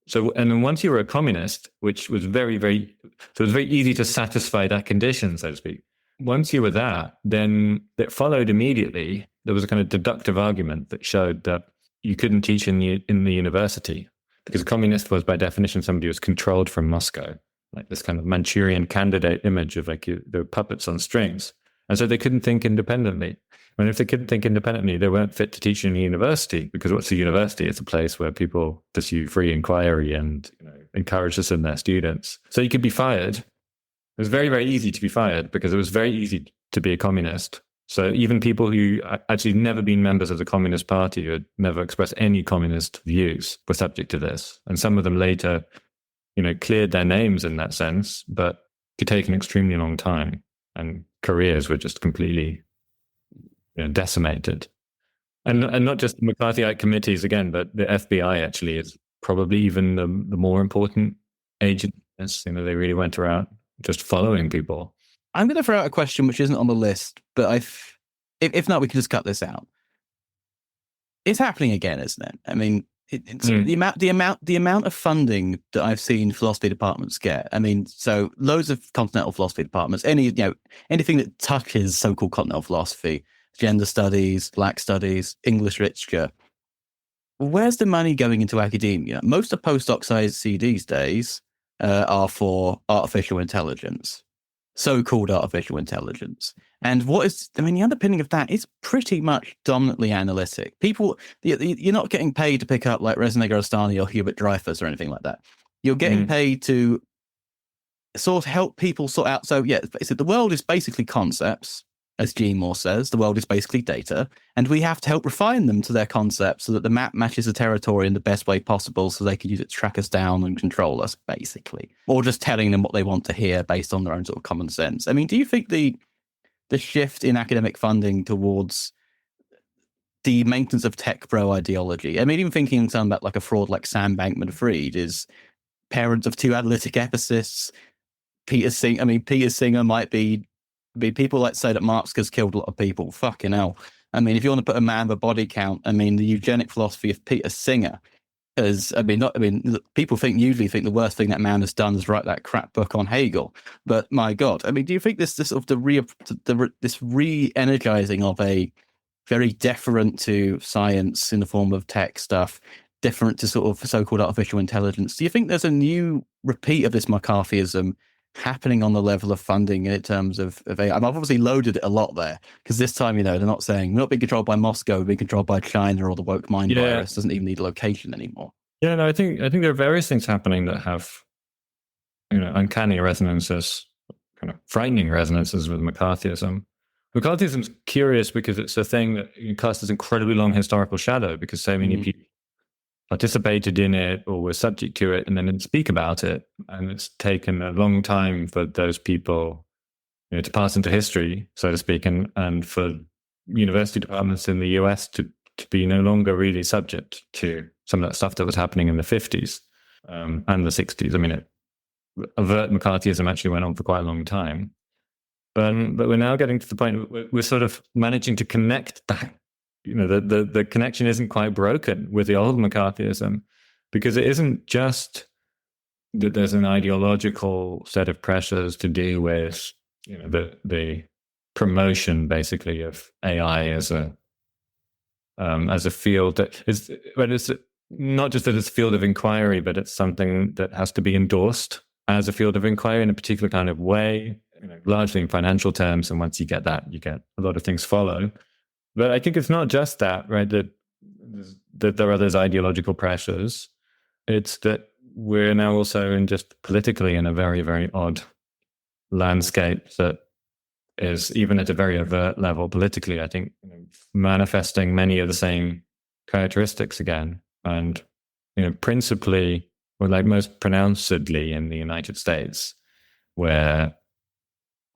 So, and then once you were a communist, which was very, very, so it was very easy to satisfy that condition, so to speak. Once you were that, then it followed immediately. There was a kind of deductive argument that showed that you couldn't teach in the university because a communist was by definition somebody who was controlled from Moscow, like this kind of Manchurian candidate image of like the puppets on strings. And so they couldn't think independently. And if they couldn't think independently, they weren't fit to teach in a university, because what's a university? It's a place where people pursue free inquiry and encourage this in their students. So you could be fired. It was very, very easy to be fired because it was very easy to be a communist. So even people who actually never been members of the Communist Party or never expressed any communist views were subject to this. And some of them later, cleared their names in that sense, but it could take an extremely long time. And careers were just completely decimated. And not just the McCarthyite committees again, but the FBI actually is probably even the more important agent. They really went around just following people. I'm going to throw out a question which isn't on the list, but if not, we can just cut this out. It's happening again, isn't it? I mean, it's the amount of funding that I've seen philosophy departments get. I mean, so loads of continental philosophy departments, anything that touches so-called continental philosophy, gender studies, black studies, English literature. Where's the money going into academia? Most of postdocs I see these days are for artificial intelligence, so-called artificial intelligence. And the underpinning of that is pretty much dominantly analytic. People, you're not getting paid to pick up like Reza Negarestani or Hubert Dreyfus or anything like that. You're getting paid to sort of help people sort out. So the world is basically concepts, as G. Moore says. The world is basically data, and we have to help refine them to their concepts so that the map matches the territory in the best way possible, so they can use it to track us down and control us, basically, or just telling them what they want to hear based on their own sort of common sense. I mean, do you think the shift in academic funding towards the maintenance of tech bro ideology, I mean, even thinking something about like a fraud like Sam Bankman-Fried is parent of two analytic ethicists. Peter Singer might be people like say that Marx has killed a lot of people. Fucking hell. I mean, if you want to put a man with a body count, I mean, the eugenic philosophy of Peter Singer is, people usually think the worst thing that man has done is write that crap book on Hegel. But my God, I mean, do you think this sort of this re-energizing of a very deferent to science in the form of tech stuff, different to sort of so-called artificial intelligence, do you think there's a new repeat of this McCarthyism happening on the level of funding in terms of AI? I've obviously loaded it a lot there because this time, they're not saying we're not being controlled by Moscow, we're being controlled by China, or the woke mind virus doesn't even need a location anymore. Yeah, no, I think there are various things happening that have, uncanny resonances, kind of frightening resonances with McCarthyism. McCarthyism's curious because it's a thing that casts this incredibly long historical shadow because so many people participated in it or were subject to it and then didn't speak about it. And it's taken a long time for those people to pass into history, so to speak, and for university departments in the US to be no longer really subject to some of that stuff that was happening in the 50s and the 60s. I mean, overt McCarthyism actually went on for quite a long time. But we're now getting to the point where we're sort of managing to connect that. The connection isn't quite broken with the old McCarthyism, because it isn't just that there's an ideological set of pressures to deal with, the promotion basically of AI as a field that is, but it's not just that it's a field of inquiry, but it's something that has to be endorsed as a field of inquiry in a particular kind of way, largely in financial terms. And once you get that, you get a lot of things follow. But I think it's not just that, right? That there are those ideological pressures. It's that we're now also just politically in a very, very odd landscape that is, even at a very overt level politically, I think, manifesting many of the same characteristics again. And, principally, or like most pronouncedly in the United States, where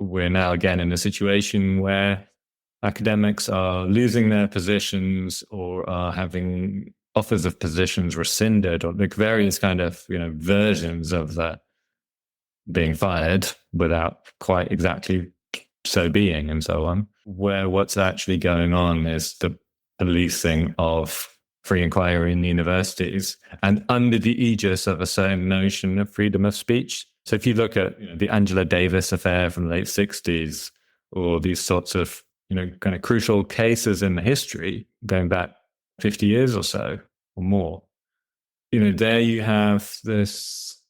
we're now again in a situation where academics are losing their positions or are having offers of positions rescinded, or like various kind of, versions of that being fired without quite exactly so being, and so on, where what's actually going on is the policing of free inquiry in the universities and under the aegis of a certain notion of freedom of speech. So if you look at the Angela Davis affair from the late 60s, or these sorts of kind of crucial cases in the history going back 50 years or so or more, there you have this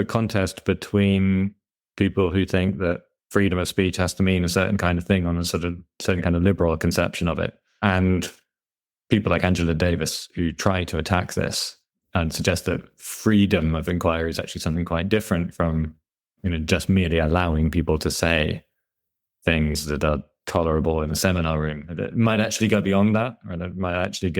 contest between people who think that freedom of speech has to mean a certain kind of thing on a sort of certain kind of liberal conception of it, and people like Angela Davis who try to attack this and suggest that freedom of inquiry is actually something quite different from just merely allowing people to say things that are tolerable in a seminar room. It might actually go beyond that, or it might actually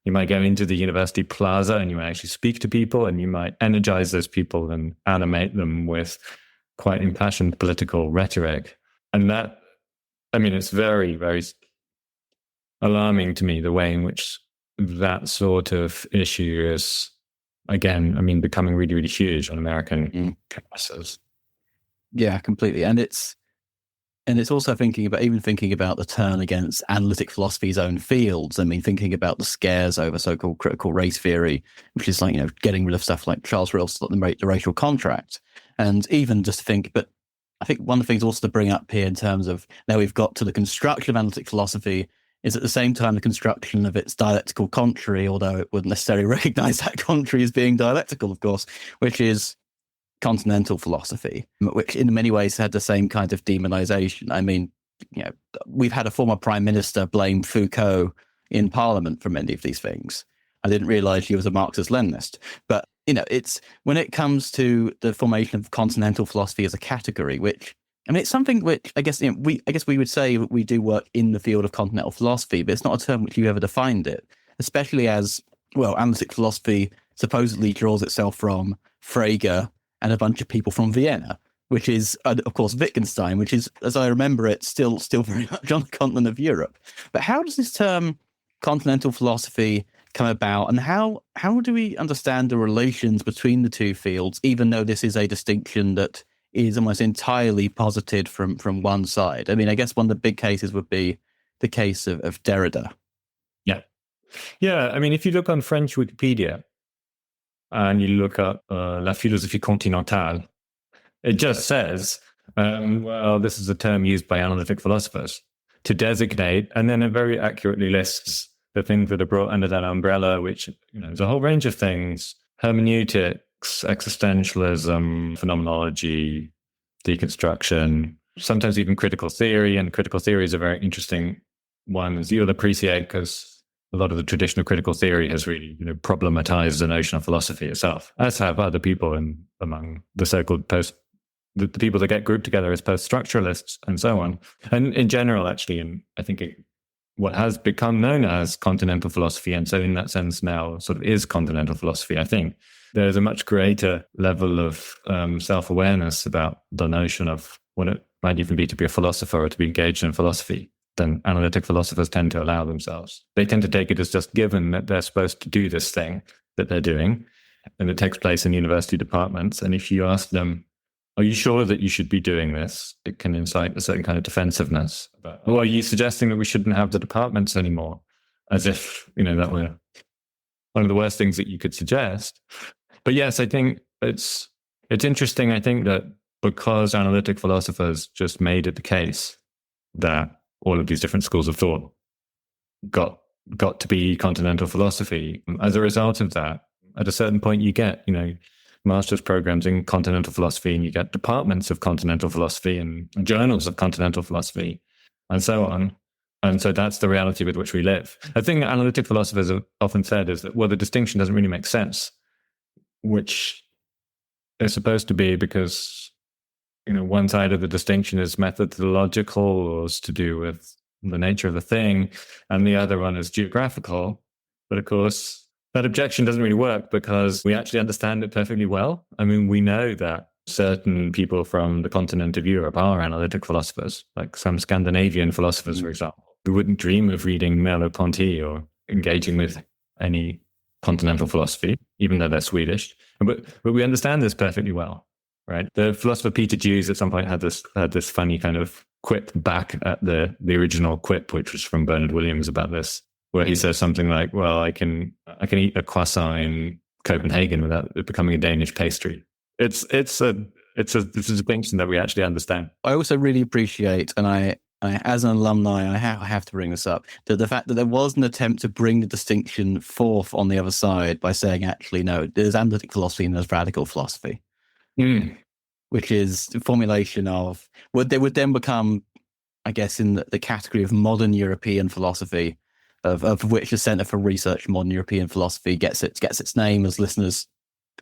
you might go into the university plaza and you might actually speak to people and you might energize those people and animate them with quite impassioned political rhetoric. And that, it's very, very alarming to me, the way in which that sort of issue is, again, becoming really, really huge on American campuses. Yeah, completely. And it's also thinking about the turn against analytic philosophy's own fields. Thinking about the scares over so-called critical race theory, which is like, getting rid of stuff like Charles Rills, the racial contract. And even just think, but I think one of the things also to bring up here in terms of now we've got to the construction of analytic philosophy is at the same time the construction of its dialectical contrary, although it wouldn't necessarily recognize that contrary as being dialectical, of course, which is continental philosophy, which in many ways had the same kind of demonization. We've had a former prime minister blame Foucault in parliament for many of these things. I didn't realize he was a Marxist-Leninist. But, it's when it comes to the formation of continental philosophy as a category, which, it's something which I guess we would say we do work in the field of continental philosophy, but it's not a term which you ever defined it, especially as, well, analytic philosophy supposedly draws itself from Frege and a bunch of people from Vienna, which is, of course, Wittgenstein, which is, as I remember it, still very much on the continent of Europe. But how does this term continental philosophy come about, and how do we understand the relations between the two fields, even though this is a distinction that is almost entirely posited from one side? I guess one of the big cases would be the case of Derrida. Yeah. If you look on French Wikipedia and you look at La philosophie continentale, it just says, this is a term used by analytic philosophers to designate, and then it very accurately lists the things that are brought under that umbrella, which, there's a whole range of things: hermeneutics, existentialism, phenomenology, deconstruction, sometimes even critical theory. And critical theory is a very interesting one, as you'll appreciate, because a lot of the traditional critical theory has really, problematized the notion of philosophy itself, as have other people among the so-called the people that get grouped together as post-structuralists and so on. And in general, actually, and I think what has become known as continental philosophy, and so in that sense now sort of is continental philosophy, I think there's a much greater level of self-awareness about the notion of what it might even be to be a philosopher or to be engaged in philosophy than analytic philosophers tend to allow themselves. They tend to take it as just given that they're supposed to do this thing that they're doing, and it takes place in university departments. And if you ask them, are you sure that you should be doing this? It can incite a certain kind of defensiveness. Or are you suggesting that we shouldn't have the departments anymore? As if, that were one of the worst things that you could suggest. But yes, I think it's interesting. I think that because analytic philosophers just made it the case that all of these different schools of thought got to be continental philosophy, as a result of that, at a certain point you get, master's programs in continental philosophy, and you get departments of continental philosophy and journals of continental philosophy and so on. And so that's the reality with which we live. I think that analytic philosophers have often said is that, well, the distinction doesn't really make sense, which is supposed to be because, one side of the distinction is methodological, or is to do with the nature of the thing, and the other one is geographical. But of course, that objection doesn't really work because we actually understand it perfectly well. We know that certain people from the continent of Europe are analytic philosophers, like some Scandinavian philosophers, for example, who wouldn't dream of reading Merleau-Ponty or engaging with any continental philosophy, even though they're Swedish. But we understand this perfectly well, right? The philosopher Peter Jews at some point had this funny kind of quip back at the original quip, which was from Bernard Williams about this where he says something like, "Well, I can eat a croissant in Copenhagen without it becoming a Danish pastry." It's a distinction that we actually understand. I also really appreciate, and I as an alumni, I have to bring this up, that the fact that there was an attempt to bring the distinction forth on the other side by saying, actually, no, there's analytic philosophy and there's radical philosophy, which is the formulation of what they would then become, I guess, in the category of modern European philosophy, of which the Centre for Research in Modern European Philosophy gets its name, as listeners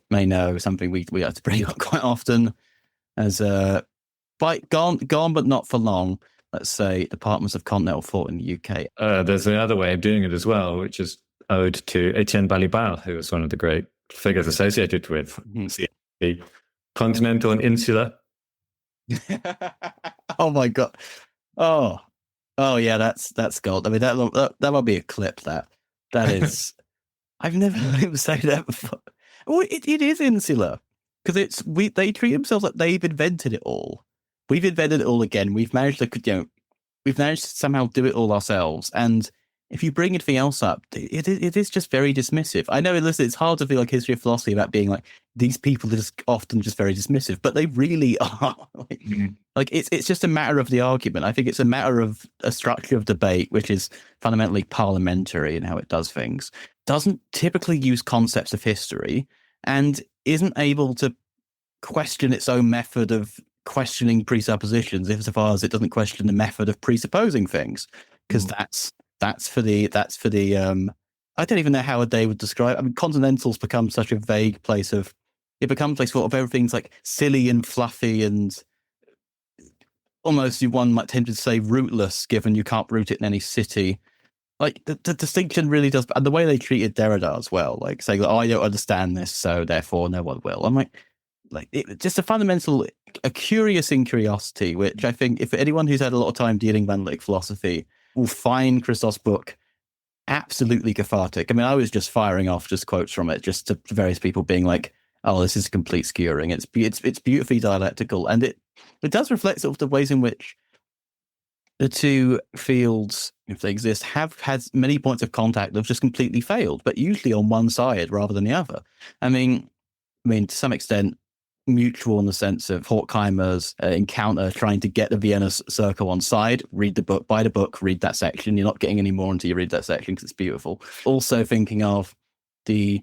may know, something we like to bring up quite often as gone but not for long. Let's say departments of continental thought in the UK. There's another way of doing it as well, which is owed to Etienne Balibar, who was one of the great figures associated with the continental and insular. Oh my God! Oh yeah, that's gold. I mean, that might be a clip. That is. I've never heard him say that before. Well, it is insular because they treat themselves like they've invented it all. We've invented it all again. We've managed to somehow do it all ourselves. And if you bring anything else up, it is just very dismissive. I know, listen, it's hard to feel like history of philosophy about being like, these people are just often just very dismissive, but they really are. Like it's just a matter of the argument. I think it's a matter of a structure of debate, which is fundamentally parliamentary in how it does things. Doesn't typically use concepts of history and isn't able to question its own method of questioning presuppositions insofar as it doesn't question the method of presupposing things, because that's for the I don't even know how they would describe. I mean, continentals become such a vague place of it becomes a place of everything's like silly and fluffy and almost one might tend to say rootless, given you can't root it in any city. Like the distinction really does, and the way they treated Derrida as well, like saying, "Oh, I don't understand this, so therefore no one will." I'm like just a curious incuriosity, which I think if anyone who's had a lot of time dealing with analytic philosophy will find Christoph's book absolutely cathartic. I mean, I was just firing off just quotes from it, just to various people being like, "Oh, this is a complete skewering." It's beautifully dialectical, and it does reflect sort of the ways in which the two fields, if they exist, have had many points of contact that have just completely failed, but usually on one side rather than the other. I mean, to some extent, mutual in the sense of Horkheimer's encounter trying to get the Vienna Circle on side. Read the book, buy the book, read that section. You're not getting any more until you read that section because it's beautiful. Also thinking of you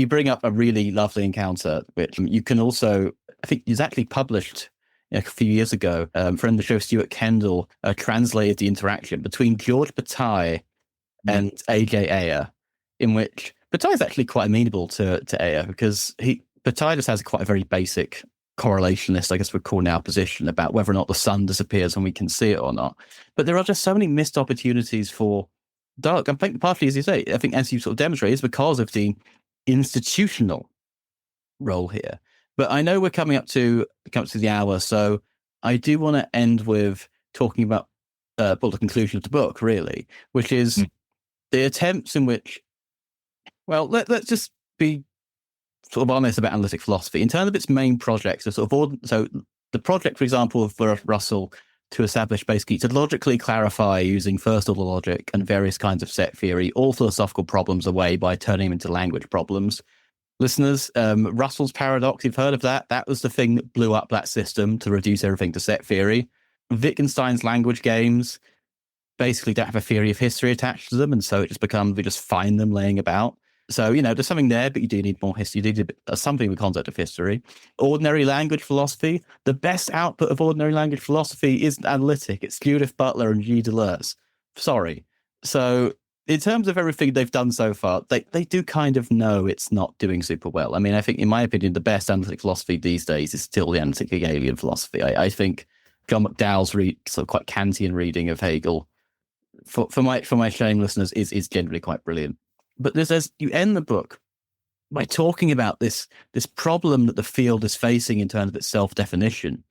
bring up a really lovely encounter, which you can also, I think is actually published a few years ago. Friend of the show, Stuart Kendall, translated the interaction between George Bataille and A.J. Ayer, in which Bataille is actually quite amenable to Ayer because Bataille just has quite a very basic correlationist, I guess we'd call now, position about whether or not the sun disappears when we can see it or not. But there are just so many missed opportunities for dialogue. I think partly, as you say, I think as you sort of demonstrate, is because of the institutional role here. But I know we're coming up to the hour, so I do want to end with talking about the conclusion of the book, really, which is the attempts in which, well, let's just be sort of honest about analytic philosophy in terms of its main projects. So the project, for example, of Russell to establish basically to logically clarify using first order logic and various kinds of set theory all philosophical problems away by turning them into language problems. Listeners, Russell's paradox, you've heard of that. That was the thing that blew up that system to reduce everything to set theory. Wittgenstein's language games basically don't have a theory of history attached to them, and so it just becomes we just find them laying about. So, there's something there, but you do need more history. You need something with concept of history. Ordinary language philosophy. The best output of ordinary language philosophy isn't analytic. It's Judith Butler and G. Deleuze. Sorry. So, in terms of everything they've done so far, they do kind of know it's not doing super well. I mean, I think, in my opinion, the best analytic philosophy these days is still the analytic Hegelian philosophy. I think John McDowell's sort of quite Kantian reading of Hegel, for my shame listeners, is generally quite brilliant. But you end the book by talking about this problem that the field is facing in terms of its self-definition,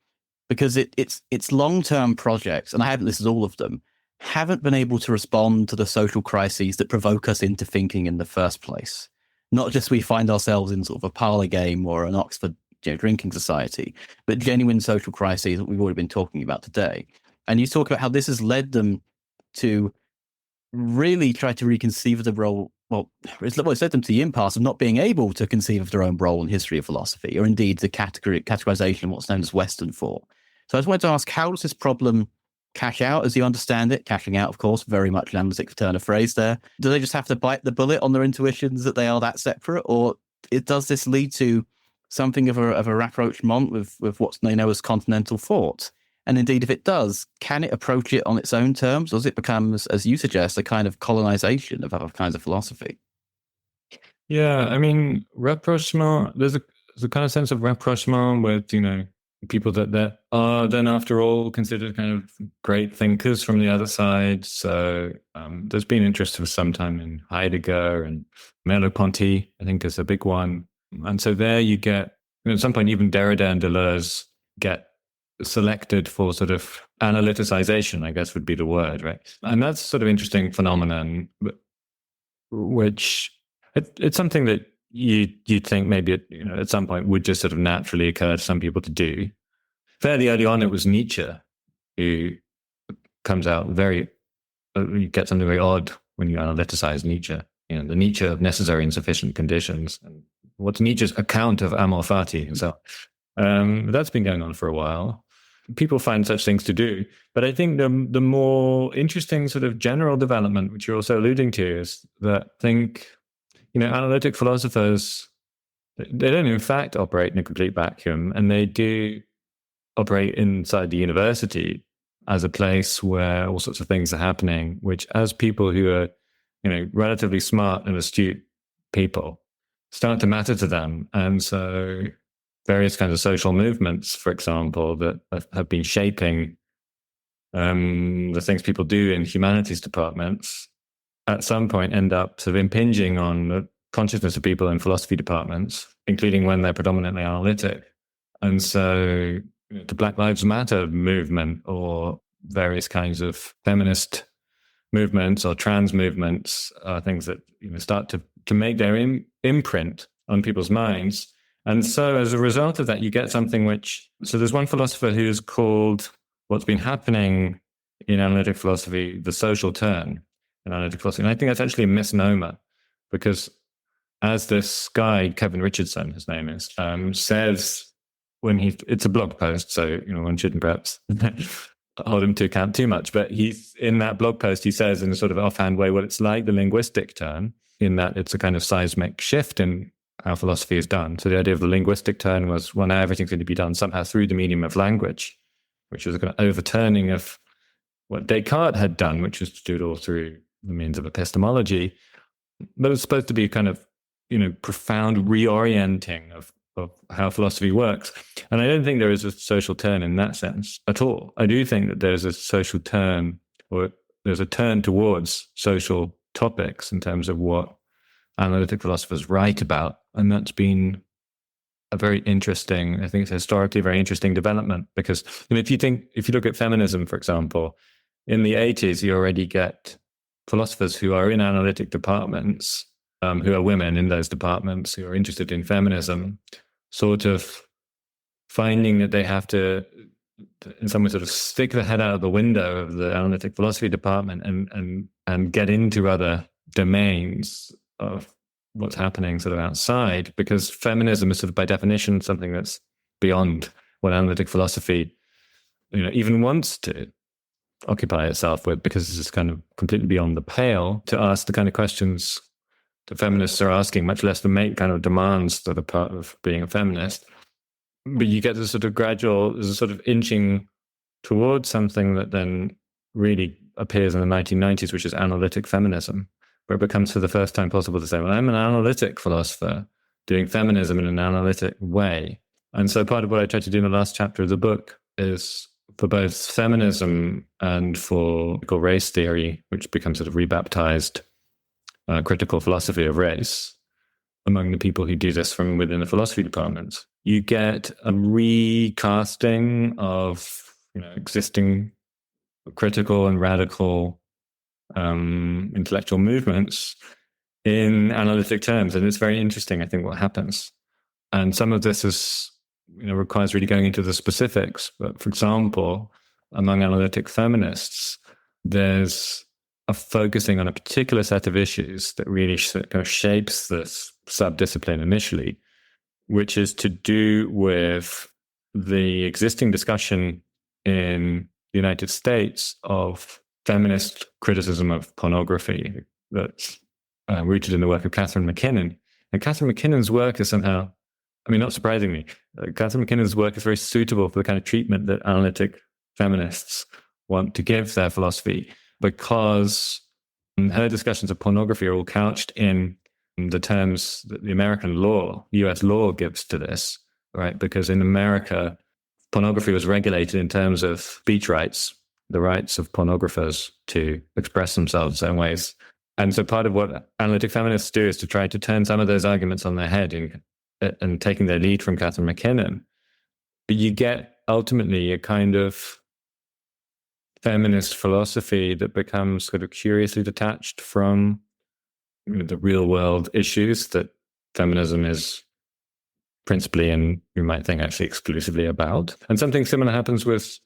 because its long-term projects, and I haven't listed all of them, haven't been able to respond to the social crises that provoke us into thinking in the first place. Not just we find ourselves in sort of a parlor game or an Oxford drinking society, but genuine social crises that we've already been talking about today. And you talk about how this has led them to really tried to reconceive of the role. Well, it's led them to the impasse of not being able to conceive of their own role in history of philosophy, or indeed the categorization of what's known as Western thought. So I just wanted to ask, how does this problem cash out as you understand it? Cashing out, of course, very much an analytic turn of phrase there. Do they just have to bite the bullet on their intuitions that they are that separate? Or does this lead to something of a rapprochement with what's known as continental thought? And indeed, if it does, can it approach it on its own terms? Or does it become, as you suggest, a kind of colonization of other kinds of philosophy? Yeah, I mean, rapprochement, there's a kind of sense of rapprochement with, people that are then, after all, considered kind of great thinkers from the other side. So there's been interest for some time in Heidegger, and Merleau-Ponty, I think, is a big one. And so there you get, at some point, even Derrida and Deleuze get selected for sort of analyticization, I guess would be the word, right? And that's sort of interesting phenomenon, which it's something that you'd think maybe at some point would just sort of naturally occur to some people to do. Fairly early on, it was Nietzsche who comes out you get something very odd when you analyticize Nietzsche, the Nietzsche of necessary and sufficient conditions. And what's Nietzsche's account of amor fati? So that's been going on for a while. People find such things to do. But I think the more interesting sort of general development, which you're also alluding to, is that I think, analytic philosophers, they don't in fact operate in a complete vacuum, and they do operate inside the university as a place where all sorts of things are happening, which, as people who are, relatively smart and astute people, start to matter to them. And so various kinds of social movements, for example, that have been shaping the things people do in humanities departments, at some point end up sort of impinging on the consciousness of people in philosophy departments, including when they're predominantly analytic. And so the Black Lives Matter movement, or various kinds of feminist movements or trans movements, are things that start to make their imprint on people's minds. And so as a result of that, you get something so there's one philosopher who's called what's been happening in analytic philosophy the social turn in analytic philosophy. And I think that's actually a misnomer, because as this guy, Kevin Richardson, his name is, says it's a blog post, so one shouldn't perhaps hold him to account too much, but he's in that blog post, he says in a sort of offhand way, well, it's like the linguistic turn, in that it's a kind of seismic shift in how philosophy is done. So the idea of the linguistic turn was, well, now everything's going to be done somehow through the medium of language, which was a kind of overturning of what Descartes had done, which was to do it all through the means of epistemology. But it's supposed to be a kind of, profound reorienting of how philosophy works. And I don't think there is a social turn in that sense at all. I do think that there's a social turn, or there's a turn towards social topics in terms of what analytic philosophers write about. And that's been a very interesting, I think it's historically a very interesting development, because if you look at feminism, for example, in the 80s, you already get philosophers who are in analytic departments, who are women in those departments, who are interested in feminism, sort of finding that they have to, in some way, sort of stick their head out of the window of the analytic philosophy department and get into other domains of what's happening sort of outside, because feminism is sort of by definition something that's beyond what analytic philosophy, even wants to occupy itself with, because this is kind of completely beyond the pale to ask the kind of questions that feminists are asking, much less to make kind of demands that are part of being a feminist. But you get this sort of there's a sort of inching towards something that then really appears in the 1990s, which is analytic feminism, where it becomes for the first time possible to say, well, I'm an analytic philosopher doing feminism in an analytic way. And so part of what I tried to do in the last chapter of the book is, for both feminism and for race theory, which becomes sort of rebaptized critical philosophy of race, among the people who do this from within the philosophy departments, you get a recasting of existing critical and radical intellectual movements in analytic terms. And it's very interesting, I think, what happens. And some of this is, requires really going into the specifics. But for example, among analytic feminists, there's are focusing on a particular set of issues that really kind of shapes this subdiscipline initially, which is to do with the existing discussion in the United States of feminist criticism of pornography that's rooted in the work of Catherine MacKinnon. And Catherine MacKinnon's work is somehow, I mean, not surprisingly, Catherine MacKinnon's work is very suitable for the kind of treatment that analytic feminists want to give their philosophy, because her discussions of pornography are all couched in the terms that the American law, US law, gives to this, right? Because in America, pornography was regulated in terms of speech rights, the rights of pornographers to express themselves in certain ways. And so part of what analytic feminists do is to try to turn some of those arguments on their head and taking their lead from Catherine MacKinnon. But you get ultimately a kind of feminist philosophy that becomes sort of curiously detached from the real world issues that feminism is principally, and you might think actually exclusively, about. And something similar happens with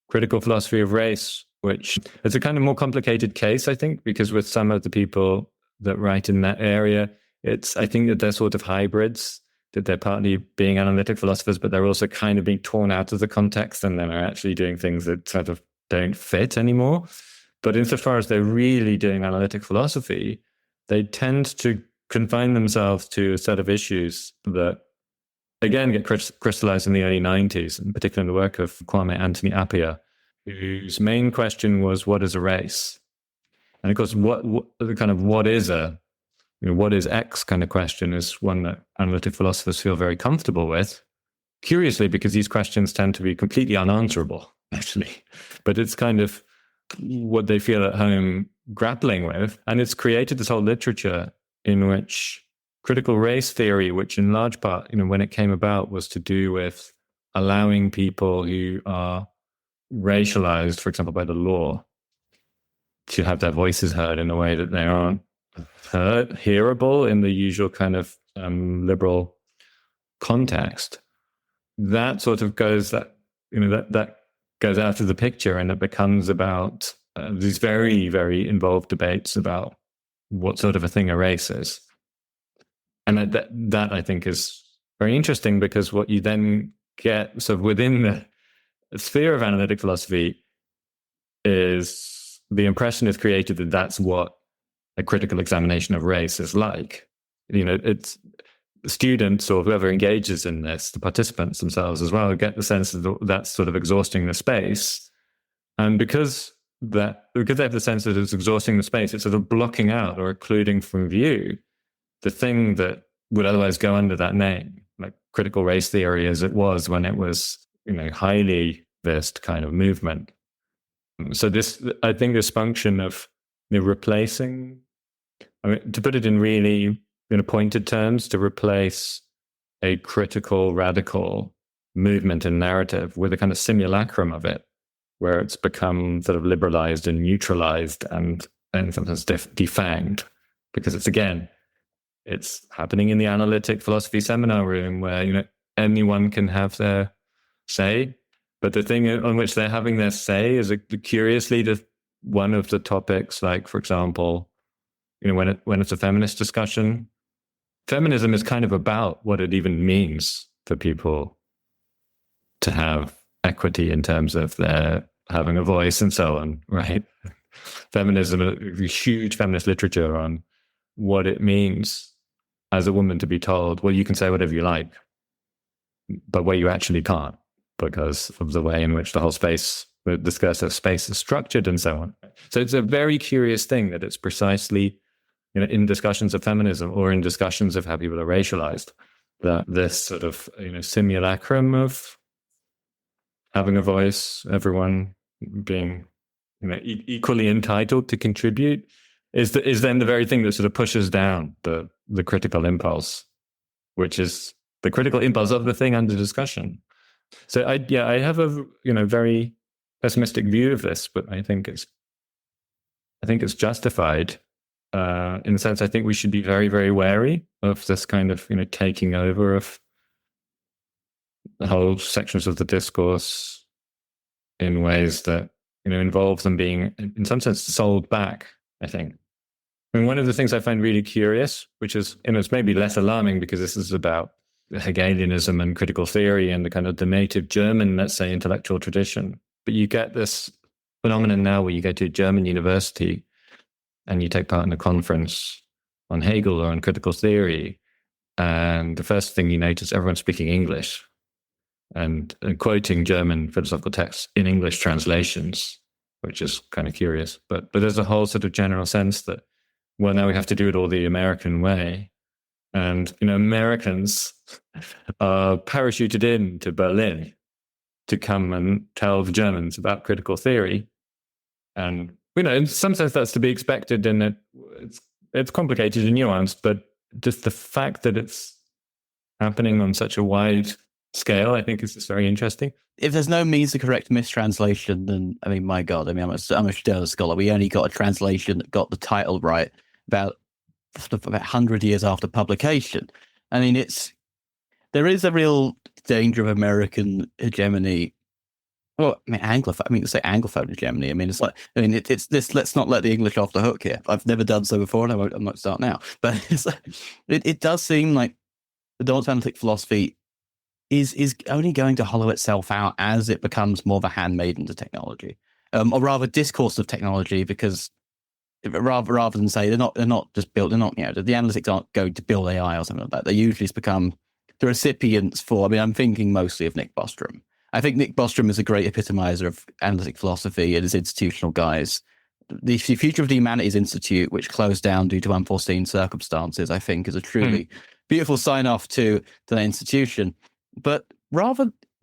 critical philosophy of race, which is a kind of more complicated case, I think, because with some of the people that write in that area, I think that they're sort of hybrids, that they're partly being analytic philosophers, but they're also kind of being torn out of the context and then are actually doing things that sort of don't fit anymore. But insofar as they're really doing analytic philosophy, they tend to confine themselves to a set of issues that, again, get crystallized in the early 90s, in particular in the work of Kwame Anthony Appiah, whose main question was, what is a race? And of course, what is X kind of question is one that analytic philosophers feel very comfortable with, curiously, because these questions tend to be completely unanswerable, actually. But it's kind of what they feel at home grappling with. And it's created this whole literature in which critical race theory, which in large part, when it came about, was to do with allowing people who are racialized, for example, by the law, to have their voices heard in a way that they aren't hearable in the usual kind of liberal context. That sort of goes that goes out of the picture, and it becomes about these very, very involved debates about what sort of a thing a race is. And that I think is very interesting, because what you then get sort of within the sphere of analytic philosophy is the impression is created that that's what a critical examination of race is like. It's students or whoever engages in this, the participants themselves as well, get the sense that that's sort of exhausting the space. And because they have the sense that it's exhausting the space, it's sort of blocking out or occluding from view the thing that would otherwise go under that name, like critical race theory as it was when it was, highly this kind of movement. So I think this function of replacing, to put it in really pointed terms, to replace a critical, radical movement and narrative with a kind of simulacrum of it, where it's become sort of liberalized and neutralized and sometimes defanged, because it's happening in the analytic philosophy seminar room where anyone can have their say, but the thing on which they're having their say is curiously one of the topics, like, for example, when it's a feminist discussion, feminism is kind of about what it even means for people to have equity in terms of their having a voice and so on, right? Feminism, a huge feminist literature on what it means as a woman to be told, well, you can say whatever you like, but where you actually can't, because of the way in which the whole space, the discursive space is structured and so on. So it's a very curious thing that it's precisely, in discussions of feminism or in discussions of how people are racialized, that this sort of, simulacrum of having a voice, everyone being, equally entitled to contribute, is then the very thing that sort of pushes down the critical impulse, which is the critical impulse of the thing under discussion. So I have a very pessimistic view of this, but I think it's justified. In the sense, I think we should be very, very wary of this kind of taking over of the whole sections of the discourse in ways that involve them being, in some sense, sold back I think. And one of the things I find really curious, which is, it's maybe less alarming because this is about Hegelianism and critical theory and the kind of the native German, let's say, intellectual tradition. But you get this phenomenon now where you go to a German university and you take part in a conference on Hegel or on critical theory, and the first thing you notice, everyone's speaking English and quoting German philosophical texts in English translations, which is kind of curious. But there's a whole sort of general sense that, well, now we have to do it all the American way. And, Americans are parachuted into Berlin to come and tell the Germans about critical theory. And, in some sense that's to be expected, and it's complicated and nuanced, but just the fact that it's happening on such a wide scale, I think is just very interesting. If there's no means to correct mistranslation, then, my God, I'm a Stern scholar. We only got a translation that got the title right about 100 years after publication. There is a real danger of American hegemony. Well, Anglophone. Say Anglophone hegemony. It's this. Let's not let the English off the hook here. I've never done so before, and I'm not start now. But it does seem like the dominant analytic philosophy is only going to hollow itself out as it becomes more of a handmaiden to technology, or rather discourse of technology, because rather than say they're not just built, they're not, the analytics aren't going to build AI or something like that. They usually become the recipients for, I'm thinking mostly of Nick Bostrom. I think Nick Bostrom is a great epitomizer of analytic philosophy and his institutional guise. The Future of the Humanities Institute, which closed down due to unforeseen circumstances, I think is a truly beautiful sign-off to the institution. But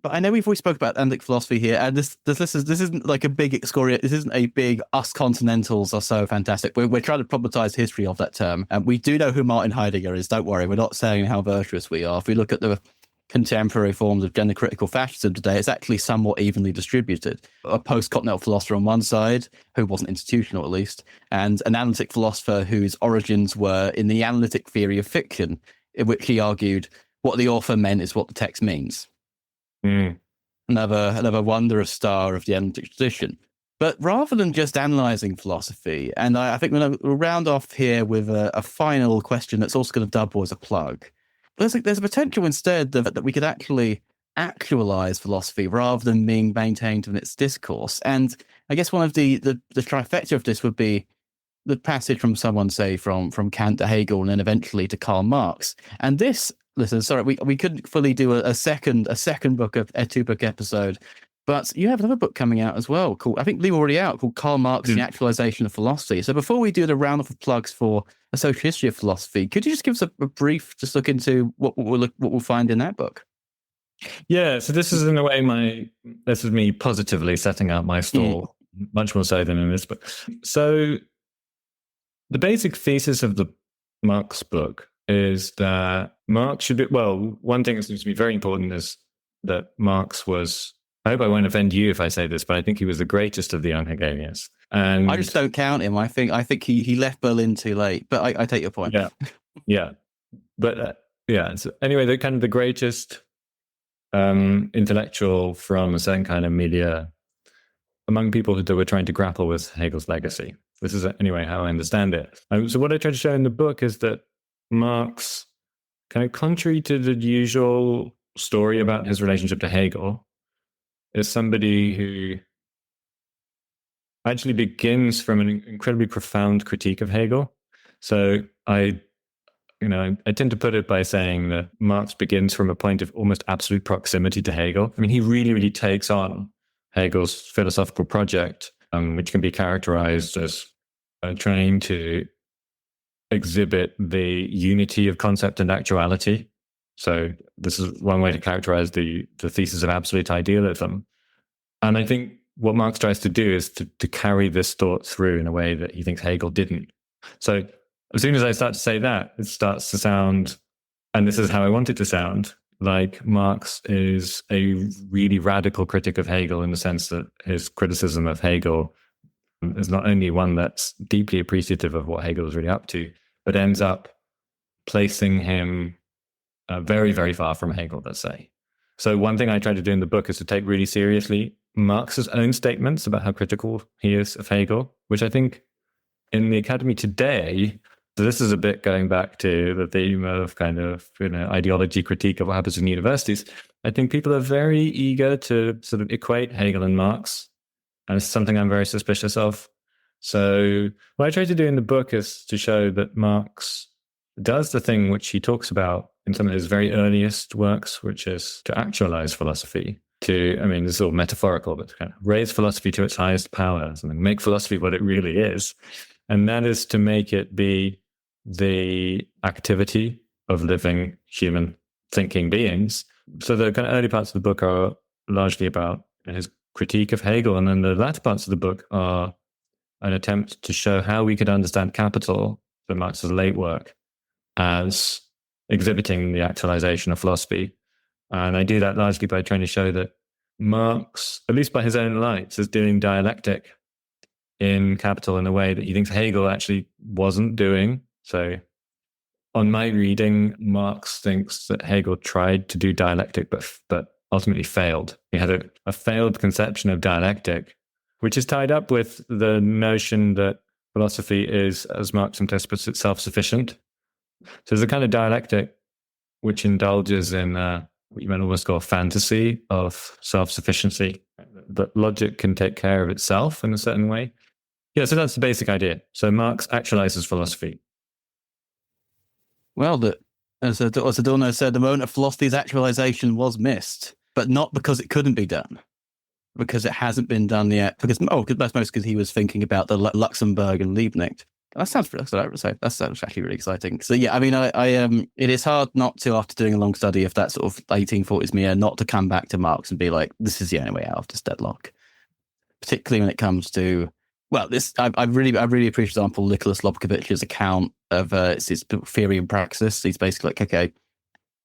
I know we've always spoke about analytic philosophy here, and this isn't like a big excoriate. This isn't a big us continentals are so fantastic. We're trying to problematize history of that term, and we do know who Martin Heidegger is. Don't worry, we're not saying how virtuous we are. If we look at the contemporary forms of gender critical fascism today, it's actually somewhat evenly distributed. A post-continental philosopher on one side, who wasn't institutional at least, and an analytic philosopher whose origins were in the analytic theory of fiction, in which he argued what the author meant is what the text means. Another wondrous star of the analytic tradition. But rather than just analysing philosophy, and I think we'll round off here with a final question that's also going to double as a plug. There's a potential instead that we could actually actualise philosophy rather than being maintained in its discourse. And I guess one of the trifecta of this would be the passage from someone, say, from Kant to Hegel and then eventually to Karl Marx. And this, listen, sorry, we couldn't fully do a second book of a 2-book episode, but you have another book coming out as well called, I think they're already out, called Karl Marx, The Actualization of Philosophy. So before we do the round of plugs for a social history of philosophy, could you just give us a brief just look into what we'll find in that book? Yeah, so this is in a way this is me positively setting out my stall, much more so than in this book. So the basic thesis of the Marx book is that Marx should be, one thing that seems to be very important is that Marx was, I hope I won't offend you if I say this, but I think he was the greatest of the young Hegelians. And I just don't count him. I think he left Berlin too late, but I take your point. Yeah. But so anyway, they're kind of the greatest intellectual from a certain kind of milieu among people that were trying to grapple with Hegel's legacy. This is anyway how I understand it. So what I try to show in the book is that Marx, kind of contrary to the usual story about his relationship to Hegel, is somebody who actually begins from an incredibly profound critique of Hegel. So I tend to put it by saying that Marx begins from a point of almost absolute proximity to Hegel. He really, really takes on Hegel's philosophical project, which can be characterized as trying to exhibit the unity of concept and actuality. So this is one way to characterize the thesis of absolute idealism. And I think what Marx tries to do is to carry this thought through in a way that he thinks Hegel didn't. So as soon as I start to say that, it starts to sound, and this is how I want it to sound, like Marx is a really radical critic of Hegel in the sense that his criticism of Hegel is not only one that's deeply appreciative of what Hegel is really up to, but ends up placing him very, very far from Hegel, let's say. So one thing I try to do in the book is to take really seriously Marx's own statements about how critical he is of Hegel, which I think in the academy today, so this is a bit going back to the theme of kind of, ideology critique of what happens in universities. I think people are very eager to sort of equate Hegel and Marx, and it's something I'm very suspicious of. So what I try to do in the book is to show that Marx does the thing which he talks about in some of his very earliest works, which is to actualize philosophy, this is all metaphorical, but to kind of raise philosophy to its highest powers and make philosophy what it really is. And that is to make it be the activity of living human thinking beings. So the kind of early parts of the book are largely about his critique of Hegel. And then the latter parts of the book are an attempt to show how we could understand Capital, so Marx's late work, as exhibiting the actualization of philosophy. And I do that largely by trying to show that Marx, at least by his own lights, is doing dialectic in Capital in a way that he thinks Hegel actually wasn't doing. So on my reading, Marx thinks that Hegel tried to do dialectic, but ultimately failed. He had a failed conception of dialectic, which is tied up with the notion that philosophy is, as Marx interprets it, self-sufficient. So there's a kind of dialectic which indulges in what you might almost call a fantasy of self-sufficiency, that logic can take care of itself in a certain way. Yeah, so that's the basic idea. So Marx actualizes philosophy. Well, as Adorno said, the moment of philosophy's actualization was missed, but not because it couldn't be done, because it hasn't been done yet. Because he was thinking about the Luxembourg and Leibniz. That sounds actually really exciting. So yeah, it is hard not to, after doing a long study of that sort of 1840s milieu, not to come back to Marx and be like, this is the only way out of this deadlock. Particularly when it comes to, I really appreciate, for example, Nicholas Lobkowicz's account of his theory and praxis. He's basically like, okay,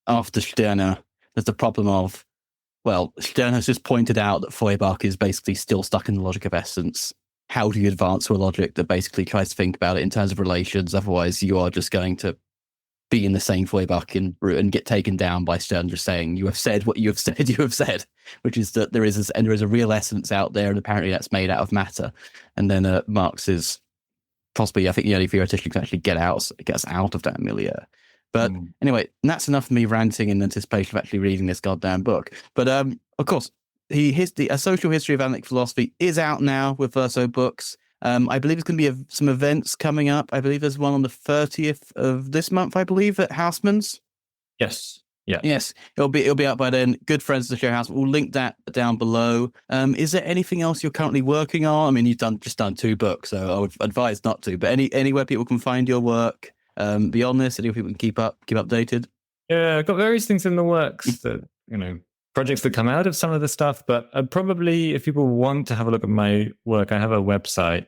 after Stirner, there's the problem of, Stirner has just pointed out that Feuerbach is basically still stuck in the logic of essence. How do you advance to a logic that basically tries to think about it in terms of relations? Otherwise, you are just going to be in the same Feuerbachian route and get taken down by Stern just saying, you have said what you have said, which is that there is a real essence out there, and apparently that's made out of matter. And then Marx is possibly, I think, the only theoretician who can actually gets out of that milieu. But anyway, that's enough of me ranting in anticipation of actually reading this goddamn book. But of course, A Social History of Analytic Philosophy is out now with Verso Books. I believe there's going to be some events coming up. I believe there's one on the 30th of this month, I believe, at Houseman's. Yes. Yeah. Yes. It'll be out by then. Good friends of the show, Houseman. We'll link that down below. Is there anything else you're currently working on? I mean, you've just done 2 books, so I would advise not to. But anywhere people can find your work beyond this, anywhere people can keep updated? Yeah, I've got various things in the works that, projects that come out of some of the stuff, but probably if people want to have a look at my work, I have a website,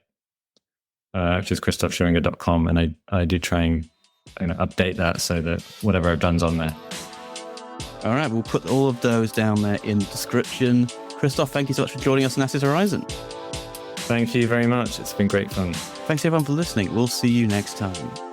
which is christophschuringa.com, and I do try and update that so that whatever I've done's on there. All right, we'll put all of those down there in the description. Christoph, thank you so much for joining us on Acid Horizon. Thank you very much. It's been great fun. Thanks everyone for listening. We'll see you next time.